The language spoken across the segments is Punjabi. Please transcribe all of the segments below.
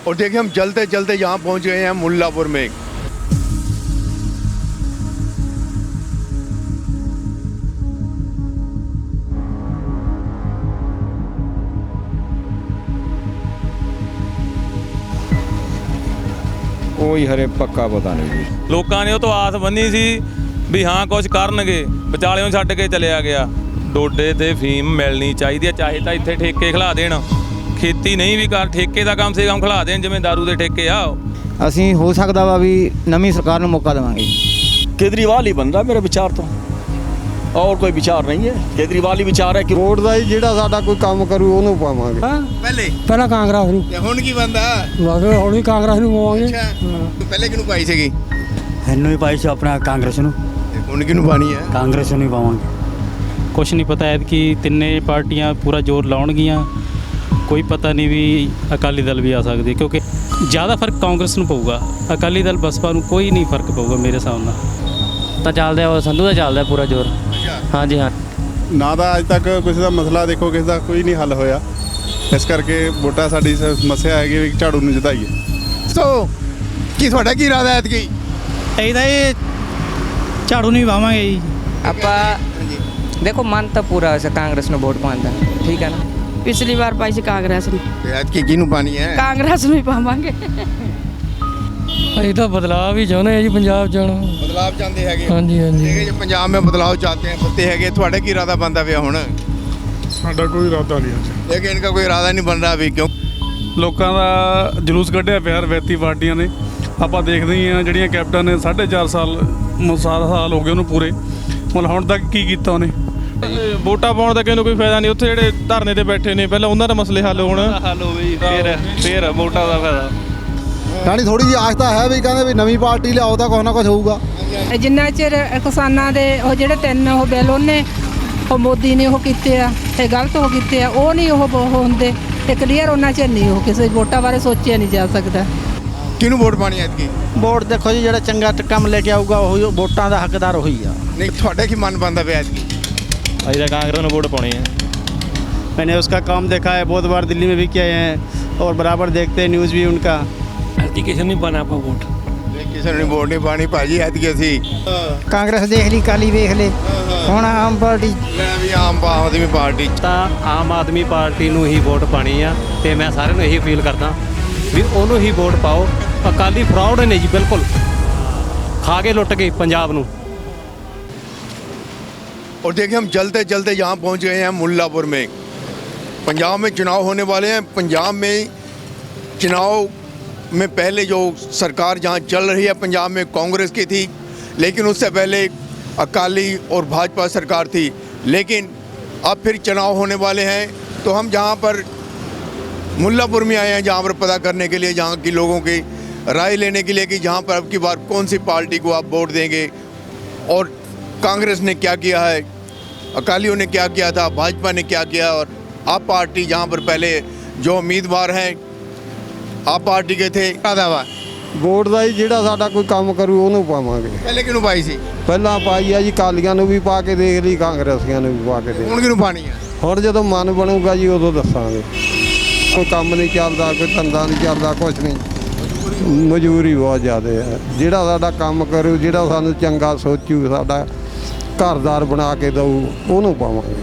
और देखिए हम चलते चलते यहाँ पहुँच गए हैं मुल्लापुर में। ਕੋਈ ਹਰੇ ਪੱਕਾ ਪਤਾ ਨਹੀਂ ਜੀ। ਲੋਕਾਂ ਨੇ ਉਹ ਤੋਂ ਆਸ ਬੰਨੀ ਸੀ ਵੀ ਹਾਂ ਕੁਝ ਕਰਨਗੇ, ਵਿਚਾਲਿਓਂ ਛੱਡ ਕੇ ਚਲਿਆ ਗਿਆ। ਡੋਡੇ ਤੇ ਫੀਮ ਮਿਲਣੀ ਚਾਹੀਦੀ ਹੈ, ਚਾਹੇ ਤਾਂ ਇੱਥੇ ਠੇਕੇ ਖਿਲਾ ਦੇਣ, ਖੇਤੀ ਨਹੀਂ ਵੀ ਕਰ, ਠੇਕੇ ਦਾ ਕੰਮ ਸੇ ਕੰਮ ਖਿਲਾ ਦੇਣ, ਜਿਵੇਂ ਦਾਰੂ ਦੇ ਠੇਕੇ ਆ। ਅਸੀਂ ਹੋ ਸਕਦਾ ਵਾ ਵੀ ਨਵੀਂ ਸਰਕਾਰ ਨੂੰ ਮੌਕਾ ਦੇਵਾਂਗੇ। केजरीवाल ही बन रहा मेरे विचार तो, और कोई विचार नहीं है। केजरीवाल ही विचार है कि ਵੋਟ ਦਾ ਜਿਹੜਾ ਸਾਡਾ ਕੋਈ ਕੰਮ ਕਰੂ ਉਹਨੂੰ ਪਾਵਾਂਗੇ। ਪਹਿਲਾਂ ਕਾਂਗਰਸ ਨੂੰ, ਤੇ ਹੁਣ ਕੀ ਬੰਦਾ? ਬਸ ਹੁਣ ਵੀ ਕਾਂਗਰਸ ਨੂੰ ਪਾਵਾਂਗੇ। ਤੂੰ ਪਹਿਲੇ ਕਿਹਨੂੰ ਪਾਈ ਸੀਗੀ? ਇਹਨੂੰ ਹੀ ਪਾਈ ਸੀ ਆਪਣਾ ਕਾਂਗਰਸ ਨੂੰ, ਤੇ ਹੁਣ ਕਿਹਨੂੰ ਪਾਣੀ ਹੈ? ਕਾਂਗਰਸ ਨੂੰ ਹੀ ਪਾਵਾਂਗੇ। ਕੁਛ ਨਹੀਂ ਪਤਾ ਐਤ ਕਿ ਤਿੰਨੇ ਪਾਰਟੀਆਂ ਪੂਰਾ ਜ਼ੋਰ ਲਾਉਣਗੀਆਂ। ਕੋਈ ਪਤਾ ਨਹੀਂ ਵੀ ਅਕਾਲੀ ਦਲ ਵੀ ਆ ਸਕਦੀ, ਕਿਉਂਕਿ ਜ਼ਿਆਦਾ ਫਰਕ ਕਾਂਗਰਸ ਨੂੰ ਪਊਗਾ। ਅਕਾਲੀ ਦਲ ਬਸਪਾ ਨੂੰ ਕੋਈ ਨਹੀਂ ਫਰਕ ਪਊਗਾ ਮੇਰੇ ਹਿਸਾਬ ਨਾਲ। ਤਾਂ ਚੱਲਦਾ ਉਹ ਸੰਧੂ ਦਾ ਚੱਲਦਾ ਪੂਰਾ ਜ਼ੋਰ। ਹਾਂਜੀ ਹਾਂ। ਨਾ ਤਾਂ ਅੱਜ ਤੱਕ ਕਿਸੇ ਦਾ ਮਸਲਾ ਦੇਖੋ ਕਿਸੇ ਦਾ ਕੋਈ ਨਹੀਂ ਹੱਲ ਹੋਇਆ, ਇਸ ਕਰਕੇ ਵੋਟਾਂ ਸਾਡੀ ਸਮੱਸਿਆ ਹੈਗੀ ਵੀ ਝਾੜੂ ਨੂੰ ਜਿਤਾਈਏ। ਸੋ ਕੀ ਤੁਹਾਡਾ ਕੀ ਇਰਾਦਾ ਹੈ ਐਤਕੀ? ਇਹਦਾ ਇਹ ਝਾੜੂ ਨਹੀਂ ਪਾਵਾਂਗੇ ਜੀ ਆਪਾਂ। ਦੇਖੋ ਮਨ ਤਾਂ ਪੂਰਾ ਵੈਸੇ ਕਾਂਗਰਸ ਨੂੰ ਵੋਟ ਪਾਉਣ ਦਾ, ਠੀਕ ਹੈ ਨਾ। ਪਿਛਲੀ ਵਾਰ ਪਾਈ ਸੀ ਕਾਂਗਰਸ ਨੂੰ, ਤੇ ਐਤਕੀ ਕਿਹਨੂੰ ਪਾਣੀ ਹੈ? ਕਾਂਗਰਸ ਨੂੰ ਹੀ ਪਾਵਾਂਗੇ। ਅਸੀਂ ਤਾਂ ਬਦਲਾਅ ਵੀ ਚਾਹੁੰਦੇ ਹਾਂ ਜੀ ਪੰਜਾਬ ਚ। ਬਦਲਾਵ ਚਾਹੁੰਦੇ ਹੈਗੇ? ਹਾਂਜੀ ਹਾਂਜੀ। ਦੇਖੇ ਜੇ ਪੰਜਾਬ में बदलाव चाहते हैं बनते हैगे, ਤੁਹਾਡਾ ਕੀ ਇਰਾਦਾ ਬੰਦਾ ਪਿਆ ਹੁਣ? ਸਾਡਾ ਕੋਈ ਇਰਾਦਾ ਨਹੀਂ ਹੈ। लेकिन इनका कोई इरादा नहीं बन रहा अभी, क्यों? ਲੋਕਾਂ ਦਾ ਜਲੂਸ ਕੱਢਿਆ ਪਿਆ ਰਵੈਤੀ ਪਾਰਟੀਆਂ ਨੇ। ਆਪਾਂ ਦੇਖਦੇ ਹੀ ਆ ਜਿਹੜੀਆਂ ਕੈਪਟਨ ਨੇ 4.5 ਸਾਲ ਹੋ ਗਏ ਉਹਨੂੰ ਪੂਰੇ, ਮਤਲਬ ਹੁਣ ਤੱਕ ਕੀ ਕੀਤਾ ਉਹਨੇ। ਵੋਟਾਂ ਪਾਉਣ ਦਾ ਕਿਸੇ ਨੂੰ ਕੋਈ ਫਾਇਦਾ ਨਹੀਂ। ਉੱਥੇ ਜਿਹੜੇ ਧਰਨੇ ਤੇ ਬੈਠੇ ਨੇ, ਪਹਿਲਾਂ ਉਹਨਾਂ ਦਾ ਮਸਲੇ ਹੱਲ ਹੋਣ, ਹੱਲ ਹੋਵੇ ਜੀ, ਫਿਰ ਵੋਟਾਂ ਦਾ ਫਾਇਦਾ। ਯਾਨੀ ਥੋੜੀ ਜਿਹੀ ਆਸ ਤਾਂ ਹੈ ਵੀ ਕਹਿੰਦੇ ਵੀ ਨਵੀਂ ਪਾਰਟੀ ਲਿਆਓ ਤਾਂ ਕੁਛ ਨਾ ਕੁਛ ਹੋਊਗਾ। ਜਿੰਨਾ ਚਿਰ ਕਿਸਾਨਾਂ ਦੇ ਉਹ ਜਿਹੜੇ ਤਿੰਨ ਉਹ ਬਿੱਲ ਉਹਨੇ ਉਹ ਮੋਦੀ ਨੇ ਉਹ ਕੀਤੇ ਆ, ਤੇ ਗਲਤ ਉਹ ਕੀਤੇ ਆ, ਉਹ ਨਹੀਂ ਉਹ ਹੁੰਦੇ ਤੇ ਕਲੀਅਰ ਉਹਨਾਂ ਚਿਰ ਨਹੀਂ ਉਹ ਕਿਸੇ ਵੋਟਾਂ ਬਾਰੇ ਸੋਚਿਆ ਨਹੀਂ ਜਾ ਸਕਦਾ। ਕਿਹਨੂੰ ਵੋਟ ਪਾਣੀ ਐਤਕੀ? ਵੋਟ ਦੇਖੋ ਜੀ, ਜਿਹੜਾ ਚੰਗਾ ਕੰਮ ਲੈ ਕੇ ਆਊਗਾ ਉਹੀ ਵੋਟਾਂ ਦਾ ਹੱਕਦਾਰ ਉਹੀ ਆ। ਨਹੀਂ ਤੁਹਾਡਾ ਕੀ ਮਨ ਬੰਦਾ ਪਿਆ ਐਤਕੀ? ਅਸੀਂ ਤਾਂ ਕਾਂਗਰਸ ਨੂੰ ਵੋਟ ਪਾਉਣੀ ਹੈ। मैंने उसका काम देखा है, बहुत बार दिल्ली में भी किए हैं और बराबर देखते हैं न्यूज़ भी उनका। ਕਿਸੇ ਨੂੰ ਪਾਣਾ ਆਪਾਂ ਵੋਟ। ਕਿਸੇ ਨੂੰ ਵੋਟ ਨਹੀਂ ਪਾਣੀ ਭਾਜੀ ਐਤਕੀ ਅਸੀਂ। ਕਾਂਗਰਸ ਦੇਖ ਲਈ, ਕਾਲੀ ਵੇਖ ਲੈ, ਹੁਣ ਆਮ ਪਾਰਟੀ। ਮੈਂ ਵੀ ਆਮ ਆਦਮੀ ਪਾਰਟੀ। ਤਾਂ ਆਮ ਆਦਮੀ ਪਾਰਟੀ ਨੂੰ ਹੀ ਵੋਟ ਪਾਣੀ ਆ, ਤੇ ਮੈਂ ਸਾਰਿਆਂ ਨੂੰ ਇਹੀ ਅਪੀਲ ਕਰਦਾ ਵੀ ਉਹਨੂੰ ਹੀ ਵੋਟ ਪਾਓ। ਅਕਾਲੀ ਫਰਾਡ ਨੇ ਜੀ, ਬਿਲਕੁਲ ਖਾ ਕੇ ਲੁੱਟ ਗਏ ਪੰਜਾਬ ਨੂੰ। और देखिए हम चलते चलते यहाँ पहुँच गए हैं मुल्लापुर में। पंजाब में चुनाव होने वाले हैं। पंजाब में चुनाव में पहले जो सरकार जहाँ चल रही है पंजाब में कांग्रेस की थी, लेकिन उससे पहले अकाली और भाजपा सरकार थी। लेकिन अब फिर चुनाव होने वाले हैं, तो हम जहाँ पर मुल्लापुर में आए हैं, जहाँ पर पता करने के लिए, जहाँ की लोगों की राय लेने के लिए कि जहाँ पर अब की बार कौन सी पार्टी को आप वोट देंगे, और कांग्रेस ने क्या किया है, अकालियों ने क्या किया था, भाजपा ने क्या किया, और आप पार्टी जहाँ पर पहले जो उम्मीदवार हैं आप पार्टी के थे। ਵੋਟ ਦਾ ਹੀ ਜਿਹੜਾ ਸਾਡਾ ਕੋਈ ਕੰਮ ਕਰੂ ਉਹਨੂੰ ਪਾਵਾਂਗੇ। पहले किनू पाई सी? ਪਹਿਲਾਂ ਪਾਈ ਆ ਜੀ, ਕਾਲੀਆਂ ਨੂੰ ਵੀ ਪਾ ਕੇ ਦੇਖ ਲਈ, ਕਾਂਗਰਸੀਆਂ ਨੂੰ ਵੀ ਪਾ ਕੇ ਦੇਖ ਲਈ। ਹੁਣ ਕਿਨੂ ਪਾਣੀ ਹੈ? ਹੁਣ ਜਦੋਂ ਮਨ ਬਣੂਗਾ ਜੀ ਉਦੋਂ ਦੱਸਾਂਗੇ। ਕੋਈ ਕੰਮ ਨਹੀਂ ਚੱਲਦਾ, ਕੋਈ ਧੰਦਾ ਨਹੀਂ ਚੱਲਦਾ, ਕੁਛ ਨਹੀਂ। ਮਜ਼ਦੂਰੀ ਬਹੁਤ ਜ਼ਿਆਦਾ ਹੈ। ਜਿਹੜਾ ਸਾਡਾ ਕੰਮ ਕਰੂ, ਜਿਹੜਾ ਸਾਨੂੰ ਚੰਗਾ ਸੋਚੂ, ਸਾਡਾ ਘਰਦਾਰ ਬਣਾ ਕੇ ਦਊ, ਉਹਨੂੰ ਪਾਵਾਂਗੇ।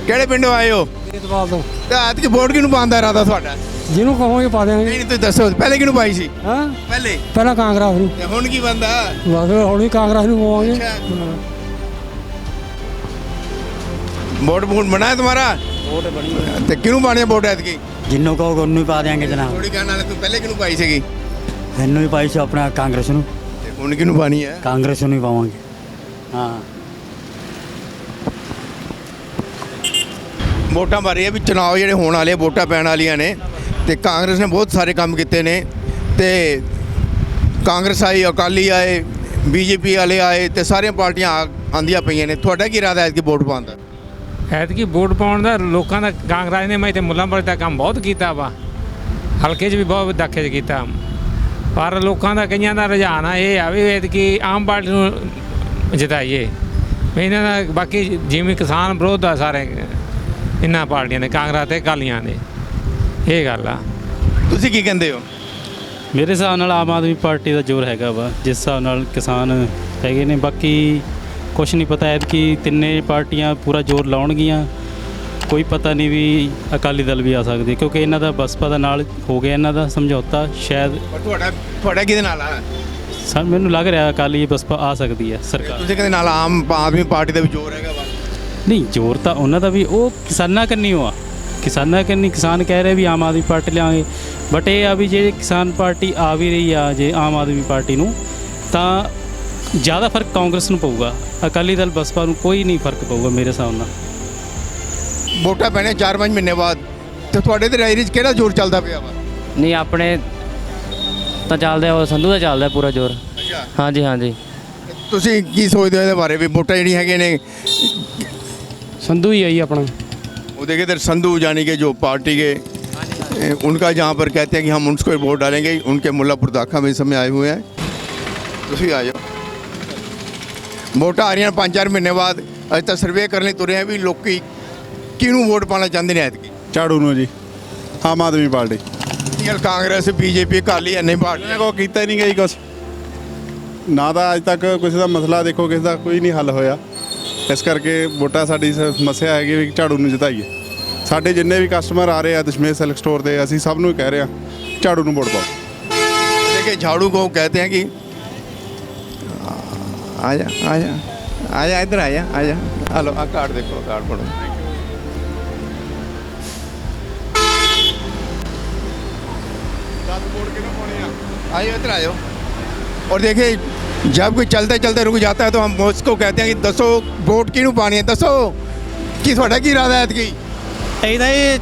ਕਿਹੜੇ ਪਿੰਡੋਂ ਆਏ ਹੋ? ਇਤਵਾਲ ਤੋਂ ਤੇ ਐਤਕੀ ਵੋਟ ਕਿਹਨੂੰ ਪਾਉਣ ਦਾ ਇਰਾਦਾ ਤੁਹਾਡਾ? ਜਿਹਨੂੰ ਕਹੋਗੇ ਪਾ ਦੇਵਾਂਗੇ। ਨਹੀਂ ਤੁਸੀਂ ਦੱਸੋ ਪਹਿਲੇ ਕਿਹਨੂੰ ਪਾਈ ਸੀ? ਹਾਂ, ਪਹਿਲੇ ਪਹਿਲਾਂ ਕਾਂਗਰਸ ਨੂੰ, ਤੇ ਹੁਣ ਕੀ ਬੰਦਾ? ਬਸ ਹੁਣ ਵੀ ਕਾਂਗਰਸ ਨੂੰ ਪਾਵਾਂਗੇ। वोट बना है तुम्हारा? वोट बनी है। तो किनू पानी वोट ऐतकी? ਜਿਹਨੂੰ ਕਹੋਗੇ ਉਹਨੂੰ ਹੀ ਪਾ ਦੇਵਾਂਗੇ ਜਨਾਬ। थोड़ी कहने वाले तू पहले किनू पाई सीगी? ਇਹਨੂੰ ਹੀ ਪਾਈ ਸੀ ਆਪਣਾ ਕਾਂਗਰਸ ਨੂੰ। ते हुण किनू पानी है? ਕਾਂਗਰਸ ਨੂੰ ਹੀ ਪਾਵਾਂਗੇ। ਹਾਂ। ਵੋਟਾਂ ਬਾਰੇ ਇਹ ਵੀ ਚੁਣਾਵ ਜਿਹੜੇ ਹੋਣ ਵਾਲੇ, ਵੋਟਾਂ ਪੈਣ ਵਾਲੀਆਂ ਨੇ, ਤੇ ਕਾਂਗਰਸ ਨੇ ਬਹੁਤ ਸਾਰੇ ਕੰਮ ਕੀਤੇ ਨੇ। ਤੇ ਕਾਂਗਰਸ ਆਈ, ਅਕਾਲੀ ਆਏ, ਬੀਜੇਪੀ ਵਾਲੇ ਆਏ, ਤੇ ਸਾਰੀਆਂ ਪਾਰਟੀਆਂ ਆਂਦੀਆਂ ਪਈਆਂ ਨੇ। ਤੁਹਾਡਾ ਕੀ ਇਰਾਦਾ ਹੈ ਕਿ ਵੋਟ ਪਾਉਣ ਦਾ? ਐਤਕੀ ਵੋਟ ਪਾਉਣ ਦਾ ਲੋਕਾਂ ਦਾ ਕਾਂਗਰਸ ਨੇ ਮੈਂ ਤੇ ਮੁੱਲਾਂਪੁਰ ਦਾ ਕੰਮ ਬਹੁਤ ਕੀਤਾ ਵਾ, ਹਲਕੇ 'ਚ ਵੀ ਬਹੁਤ ਦਾਖੇ 'ਚ ਕੀਤਾ। ਪਰ ਲੋਕਾਂ ਦਾ ਕਈਆਂ ਦਾ ਰੁਝਾਨ ਆ ਇਹ ਆ ਵੀ ਐਤਕੀ ਆਮ ਪਾਰਟੀ ਨੂੰ ਜਿਤਾਈਏ। ਇਹਨਾਂ ਦਾ ਬਾਕੀ ਜਿਵੇਂ ਕਿਸਾਨ ਵਿਰੋਧ ਆ ਸਾਰੇ ਇਹਨਾਂ ਪਾਰਟੀਆਂ ਦੇ, ਕਾਂਗਰਸ ਤੇ ਅਕਾਲੀਆਂ ਦੇ, ਇਹ ਗੱਲ ਆ। ਤੁਸੀਂ ਕੀ ਕਹਿੰਦੇ ਹੋ? ਮੇਰੇ ਹਿਸਾਬ ਨਾਲ ਆਮ ਆਦਮੀ ਪਾਰਟੀ ਦਾ ਜ਼ੋਰ ਹੈਗਾ ਵਾ, ਜਿਸ ਹਿਸਾਬ ਨਾਲ ਕਿਸਾਨ ਹੈਗੇ ਨੇ। ਬਾਕੀ ਕੁਛ ਨਹੀਂ ਪਤਾ ਐਤਕੀ ਤਿੰਨੇ ਪਾਰਟੀਆਂ ਪੂਰਾ ਜ਼ੋਰ ਲਾਉਣਗੀਆਂ। ਕੋਈ ਪਤਾ ਨਹੀਂ ਵੀ ਅਕਾਲੀ ਦਲ ਵੀ ਆ ਸਕਦੀ, ਕਿਉਂਕਿ ਇਹਨਾਂ ਦਾ ਬਸਪਾ ਦਾ ਨਾਲ ਹੋ ਗਿਆ ਇਹਨਾਂ ਦਾ ਸਮਝੌਤਾ। ਸ਼ਾਇਦ ਪਰ ਤੁਹਾਡਾ ਕਿਹਦੇ ਨਾਲ ਆ? ਮੈਨੂੰ ਲੱਗ ਰਿਹਾ ਅਕਾਲੀ ਬਸਪਾ ਆ ਸਕਦੀ ਹੈ ਸਰਕਾਰ। ਤੁਸੀਂ ਕਹਿੰਦੇ ਨਾਲ ਆਮ ਆਦਮੀ ਪਾਰਟੀ ਦਾ ਵੀ ਜ਼ੋਰ ਹੈਗਾ ਵਾ? ਨਹੀਂ, ਜ਼ੋਰ ਤਾਂ ਉਹਨਾਂ ਦਾ ਵੀ, ਉਹ ਕਿਸਾਨਾਂ ਕੰਨੀ ਆ। ਕਿਸਾਨਾਂ ਕੰਨੀ ਕਿਸਾਨ ਕਹਿ ਰਹੇ ਵੀ ਆਮ ਆਦਮੀ ਪਾਰਟੀ ਲਿਆਵਾਂਗੇ, ਬਟ ਇਹ ਆ ਵੀ ਜੇ ਕਿਸਾਨ ਪਾਰਟੀ ਆ ਵੀ ਰਹੀ ਆ ਜੇ ਆਮ ਆਦਮੀ ਪਾਰਟੀ ਨੂੰ, ਤਾਂ ਜ਼ਿਆਦਾ ਫਰਕ ਕਾਂਗਰਸ ਨੂੰ ਪਊਗਾ। ਅਕਾਲੀ ਦਲ ਬਸਪਾ ਨੂੰ ਕੋਈ ਨਹੀਂ ਫਰਕ ਪਊਗਾ ਮੇਰੇ ਹਿਸਾਬ ਨਾਲ। ਵੋਟਾਂ ਪੈਣੇ 4-5 ਮਹੀਨੇ ਬਾਅਦ, ਤੇ ਤੁਹਾਡੇ ਤੇ ਰਾਇਰੀ 'ਚ ਕਿਹੜਾ ਜ਼ੋਰ ਚੱਲਦਾ ਪਿਆ ਵਾ? ਨਹੀਂ, ਆਪਣੇ ਤਾਂ ਚੱਲਦਾ ਉਹ ਸੰਧੂ ਦਾ ਚੱਲਦਾ ਪੂਰਾ ਜ਼ੋਰ। ਹਾਂਜੀ ਹਾਂਜੀ। ਤੁਸੀਂ ਕੀ ਸੋਚਦੇ ਹੋ ਇਹਦੇ ਬਾਰੇ ਵੀ ਵੋਟਾਂ ਜਿਹੜੀਆਂ ਹੈਗੀਆਂ ਨੇ? ਸੰਧੂ ਹੀ ਆਈ ਆਪਣਾ। वो देखिए इधर संधू यानी कि जो पार्टी के उनका जहाँ पर कहते हैं कि हम उनको वोट डालेंगे, उनके मुल्लापुर दाखा में इस समय आए हुए हैं। ਤੁਸੀਂ ਆ ਜਾਓ। ਵੋਟਾਂ ਆ ਰਹੀਆਂ 5-4 ਮਹੀਨੇ ਬਾਅਦ। ਅੱਜ ਤਾਂ ਸਰਵੇ ਕਰਨ ਲਈ ਤੁਰੇ ਆ ਵੀ ਲੋਕੀ ਕਿਹਨੂੰ ਵੋਟ ਪਾਉਣਾ ਚਾਹੁੰਦੇ ਨੇ ਐਤਕੀ। ਝਾੜੂ ਨੂੰ ਜੀ, ਆਮ ਆਦਮੀ ਪਾਰਟੀ। ਕਾਂਗਰਸ, ਬੀਜੇਪੀ, ਅਕਾਲੀ ਇੰਨੇ ਪਾਰਟੀਆਂ ਕੋਈ ਕੀਤਾ ਹੀ ਨਹੀਂ ਗਈ ਕੁਛ ਨਾ। ਤਾਂ ਅੱਜ ਤੱਕ ਕਿਸੇ ਦਾ ਮਸਲਾ ਦੇਖੋ ਕਿਸੇ ਦਾ ਕੋਈ ਨਹੀਂ ਹੱਲ ਹੋਇਆ। ਇਸ ਕਰਕੇ ਵੋਟਾਂ ਸਾਡੀ ਸਮੱਸਿਆ ਹੈਗੀ ਵੀ ਝਾੜੂ ਨੂੰ ਜਿਤਾਈਏ। ਸਾਡੇ ਜਿੰਨੇ ਵੀ ਕਸਟਮਰ ਆ ਰਹੇ ਆ ਦਸ਼ਮੇਸ਼ ਸਿਲਕ ਸਟੋਰ ਤੇ, ਅਸੀਂ ਸਭ ਨੂੰ ਕਹਿ ਰਹੇ ਹਾਂ ਝਾੜੂ ਨੂੰ ਵੋਟ ਪਾਓ। देखिए झाड़ू को कहते हैं कि आजा आजा आजा इधर आजा आजा। हेलो कार्ड देखो, कार्ड पढ़ो। आइए इधर आयो। और देखिए जब कोई चलते चलते रुक जाता है तो हम उसको कहते हैं कि दसो वोट किनू पानी है, दसो कि ਤੁਹਾਡਾ ਕੀ ਇਰਾਦਾ ਹੈ ਐਤਕੀ? ਇਹਦਾ ਇਹ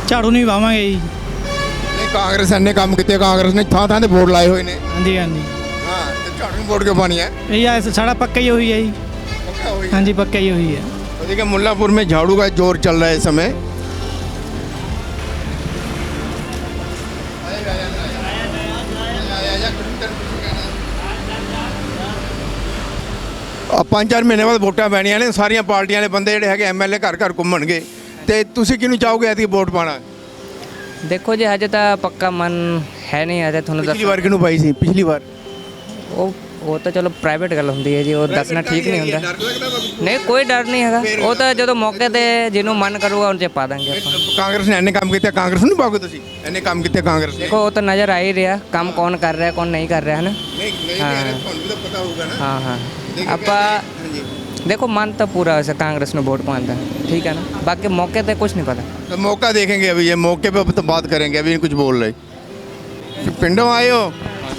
ਝਾੜੂ ਨਹੀਂ ਪਾਵਾਂਗੇ ਜੀ। ਨਹੀਂ, ਕਾਂਗਰਸ ਨੇ ਕੰਮ ਕੀਤੇ, ਕਾਂਗਰਸ ਨੇ ਥਾਂ ਥਾਂ ਤੇ ਵੋਟ ਲਾਏ ਹੋਏ ਨੇ। ਹਾਂਜੀ ਹਾਂਜੀ। ਹਾਂ, ਤੇ ਝਾੜੂ ਨੂੰ ਵੋਟ ਕਿਉਂ ਪਾਣੀ है? ਇਹ ਸਾਡਾ ਪੱਕਾ ਹੀ ਹੋਈ ਹੈ ਜੀ। पक्का हुई। ਹਾਂਜੀ, पक्का ही हुई है। तो देखिए मुल्लापुर में झाड़ू का जोर चल रहा है इस समय। अब 5-4 ਮਹੀਨੇ ਬਾਅਦ ਵੋਟਾਂ ਪੈਣੀਆਂ ਨੇ। ਸਾਰੀਆਂ ਪਾਰਟੀਆਂ ਦੇ ਬੰਦੇ ਜਿਹੜੇ ਹੈਗੇ ਐਮਐਲਏ ਘਰ ਘਰ ਘੁੰਮਣਗੇ, ਤੇ ਤੁਸੀਂ ਕਿਹਨੂੰ ਚਾਹੋਗੇ ਐਤਕੀ ਵੋਟ ਪਾਣਾ? ਦੇਖੋ ਜੀ, ਹਜੇ ਤਾਂ ਪੱਕਾ ਮਨ ਹੈ ਨਹੀਂ। ਹਜੇ ਤੁਹਾਨੂੰ ਪਿਛਲੀ ਵਾਰ ਕਿਹਨੂੰ ਪਾਈ ਸੀ? ਪਿਛਲੀ ਵਾਰ ਉਹ ਤਾਂ ਚਲੋ ਪ੍ਰਾਈਵੇਟ ਗੱਲ ਹੁੰਦੀ ਹੈ ਜੀ, ਉਹ ਦੱਸਣਾ ਠੀਕ ਨਹੀਂ ਹੁੰਦਾ। ਨਹੀਂ, ਕੋਈ ਡਰ ਨਹੀਂ ਹੈਗਾ। ਉਹ ਤਾਂ ਜਦੋਂ ਮੌਕੇ ਤੇ ਜਿਹਨੂੰ ਮਨ ਕਰੂਗਾ ਉਹਨੂੰ 'ਚ ਪਾ ਦਾਂਗੇ ਆਪਾਂ। ਕਾਂਗਰਸ ਨੇ ਇੰਨੇ ਕੰਮ ਕੀਤੇ, ਕਾਂਗਰਸ ਨੂੰ ਨਹੀਂ ਪਾਓਗੇ ਤੁਸੀਂ? ਇੰਨੇ ਕੰਮ ਕੀਤੇ ਕਾਂਗਰਸ ਨੇ। ਦੇਖੋ, ਉਹ ਤਾਂ ਨਜ਼ਰ ਆ ਹੀ ਰਿਹਾ ਕੰਮ ਕੌਣ ਕਰ ਰਿਹਾ ਕੌਣ ਨਹੀਂ ਕਰ ਰਿਹਾ, ਹੈ ਨਾ। ਨਹੀਂ ਤੁਹਾਨੂੰ ਵੀ ਤਾਂ ਪਤਾ ਹੋਊਗਾ ਨਾ। ਹਾਂ ਹਾਂ। ਆਪਾਂ देखो मन तो पूरा वैसे कांग्रेस ने वोट पाता है, ठीक है ना। बाकी मौके पे कुछ नहीं पता। तो मौका देखेंगे अभी, ये मौके पे तो बात करेंगे, अभी कुछ बोल रहे। पिंडों आए हो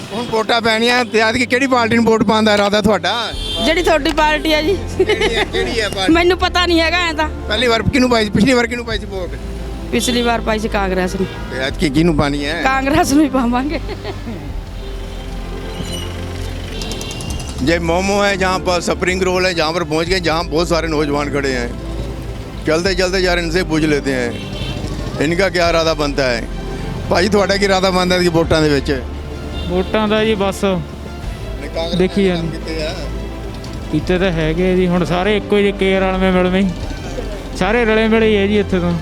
ਹੁਣ ਵੋਟਾਂ ਪੈਣੀਆਂ ਤੇ ਅੱਜ ਕੀ ਕਿਹੜੀ ਪਾਰਟੀ ਨੂੰ ਵੋਟ ਪਾਉਣ ਦਾ ਇਰਾਦਾ ਤੁਹਾਡਾ? ਜਿਹੜੀ ਤੁਹਾਡੀ ਪਾਰਟੀ ਹੈ ਜੀ। ਕਿਹੜੀ ਹੈ ਪਾਰਟੀ? ਮੈਨੂੰ ਪਤਾ ਨਹੀਂ ਹੈਗਾ ਐ ਤਾਂ। ਪਹਿਲੀ ਵਾਰ ਕਿਹਨੂੰ ਪਾਈ ਸੀ? ਪਿਛਲੀ ਵਾਰ ਕਿਹਨੂੰ ਪਾਈ ਸੀ ਵੋਟ? ਪਿਛਲੀ ਵਾਰ ਪਾਈ ਸੀ ਕਾਂਗਰਸ ਨੂੰ। ਤੇ ਅੱਜ ਕੀ ਕਿਹਨੂੰ ਪਾਣੀ ਹੈ? ਕਾਂਗਰਸ ਨੂੰ ਹੀ ਪਾਵਾਂਗੇ। ये मोमो है जहाँ पर, स्प्रिंग रोल है जहाँ पर पहुँच गए, जहाँ बहुत सारे नौजवान खड़े हैं। चलते चलते यार इनसे पूछ लेते हैं इनका क्या इरादा बनता है। भाई ਤੁਹਾਡਾ ਕੀ ਇਰਾਦਾ ਬਣਦਾ ਹੈ ਵੋਟਾਂ ਦੇ ਵਿੱਚ? ਵੋਟਾਂ ਦਾ ਜੀ ਬਸ ਦੇਖੀ ਜਾਂਦੇ ਕੀਤੇ ਤਾਂ ਹੈਗੇ ਜੀ। ਹੁਣ ਸਾਰੇ ਇੱਕੋ ਜਿਹੇ ਕੇਰ ਵਾਲੇ ਮਿਲਵੇਂ ਸਾਰੇ ਰਲੇ ਮਿਲੇ ਹੀ ਹੈ ਜੀ ਇੱਥੇ ਤੋਂ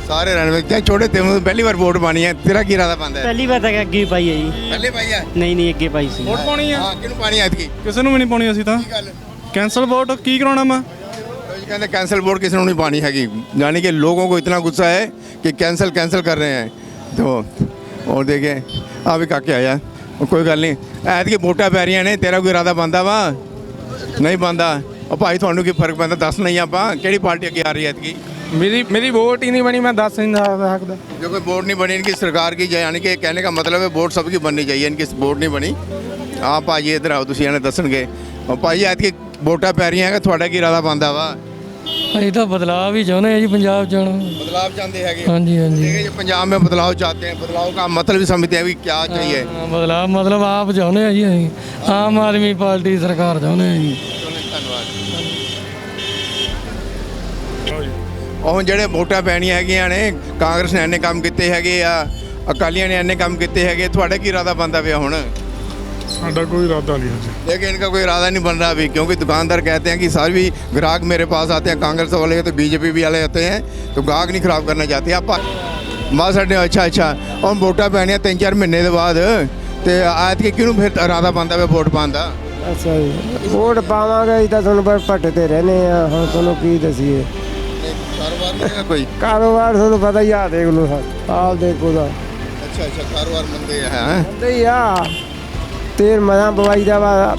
ਸਾਰੇ ਰਣਵੇ। क्या छोटे थे पहली बार वोट पानी है, तेरा की इरादा बनता है? ਪਹਿਲੀ ਵਾਰ ਤਾਂ ਅੱਗੇ ਹੀ ਪਾਈ ਹੈ ਜੀ। पहले पाई है? ਨਹੀਂ ਨਹੀਂ, ਅੱਗੇ ਪਾਈ ਸੀ। ਵੋਟ ਪਾਉਣੀ ਹੈ? हाँ किहनू पानी है ऐतकी? ਕਿਸੇ ਨੂੰ ਵੀ ਨਹੀਂ ਪਾਉਣੀ ਅਸੀਂ ਤਾਂ। की गल? ਕੈਂਸਲ ਵੋਟ ਕੀ ਕਰਾਉਣਾ ਮੈਂ? कहते कैंसिल वोट किसी ने नहीं पानी हैगी, यानी कि लोगों को इतना गुस्सा है कि कैंसिल कर रहे हैं। तो और देखे अभी काके आया कोई गल नहीं। ऐतकी वोटा पै रही ने, तेरा कोई इरादा बनता वा? नहीं बनता। और भाई थानू की फर्क पैंदा दस नहीं आप कि पार्टी अगे आ रही है ऐतकी? मेरी वोट ही नहीं बनी, मैं दस नहीं सकता। जो कोई वोट नहीं बनी इनकी सरकार की, यानी कि कहने का मतलब है वोट सबकी बननी चाहिए, इनकी वोट नहीं बनी। आप भाई इधर आओ, तुम इन्हें दसणगे। और भाई ऐतकी वोटा पै रही है, थोड़ा की इरादा बनता वा? ਅਸੀਂ ਤਾਂ ਬਦਲਾਅ ਵੀ ਚਾਹੁੰਦੇ ਹਾਂ ਜੀ ਪੰਜਾਬ 'ਚ। बदलाव चाहते हैं? ਹਾਂਜੀ ਹਾਂਜੀ। ठीक है, जो पंजाब में बदलाव चाहते हैं, बदलाव का मतलब भी समझते हैं भी क्या चाहिए। ਬਦਲਾਅ ਮਤਲਬ ਆਪ ਚਾਹੁੰਦੇ ਹਾਂ ਜੀ ਅਸੀਂ, ਆਮ ਆਦਮੀ ਪਾਰਟੀ ਸਰਕਾਰ ਚਾਹੁੰਦੇ ਹਾਂ ਜੀ। ਉਹ ਹੁਣ ਜਿਹੜੇ ਵੋਟਾਂ ਪੈਣੀਆਂ ਹੈਗੀਆਂ ਨੇ, ਕਾਂਗਰਸ ਨੇ ਇੰਨੇ ਕੰਮ ਕੀਤੇ ਹੈਗੇ ਆ, ਅਕਾਲੀਆਂ ਨੇ ਇੰਨੇ ਕੰਮ ਕੀਤੇ ਹੈਗੇ, ਤੁਹਾਡਾ ਕੀ ਇਰਾਦਾ ਬਣਦਾ ਪਿਆ ਹੁਣ? ਸਾਡਾ ਕੋਈ ਇਰਾਦਾ ਨਹੀਂ ਹੈ। लेकिन इनका कोई इरादा नहीं बन रहा अभी, क्योंकि दुकानदार कहते हैं कि सारे भी ग्राहक मेरे पास आते हैं, कांग्रेस वाले तो बीजेपी भी वाले आते हैं, तो ग्राहक नहीं ख़राब करना चाहते। आप ਬਸ ਸਾਡੇ ਅੱਛਾ ਹੁਣ ਵੋਟਾਂ ਪੈਣੀਆਂ 3-4 ਮਹੀਨੇ ਦੇ ਬਾਅਦ ਤੇ ਐਤਕੀ ਕਿਹਨੂੰ ਫਿਰ ਇਰਾਦਾ ਬਣਦਾ ਵੇ ਵੋਟ ਪਾਉਣ ਦਾ? ਅੱਛਾ ਜੀ, ਵੋਟ ਪਾਵਾਂਗੇ ਜੀ ਤਾਂ ਤੁਹਾਨੂੰ ਪਰ ਭੱਟਦੇ ਰਹਿੰਦੇ ਆ, ਹੁਣ ਤੁਹਾਨੂੰ ਕੀ ਦਸੀਏ। ਕਾਰੋਬਾਰ ਨਹੀਂ ਹੈਗਾ ਕੋਈ? ਕਾਰੋਬਾਰ ਤੁਹਾਨੂੰ ਪਤਾ ਹੀ ਆ, ਦੇਖ ਲਓ ਆਪ ਦੇਖੋ ਦਾ। ਅੱਛਾ ਕਾਰੋਬਾਰ ਮੰਦੇ ਹੈ ਹੁੰਦੇ ਹੀ ਆ, ਤੇਲ ਮਜ਼ਾਂ ਬਵਾਈ ਦਾ ਵਾ,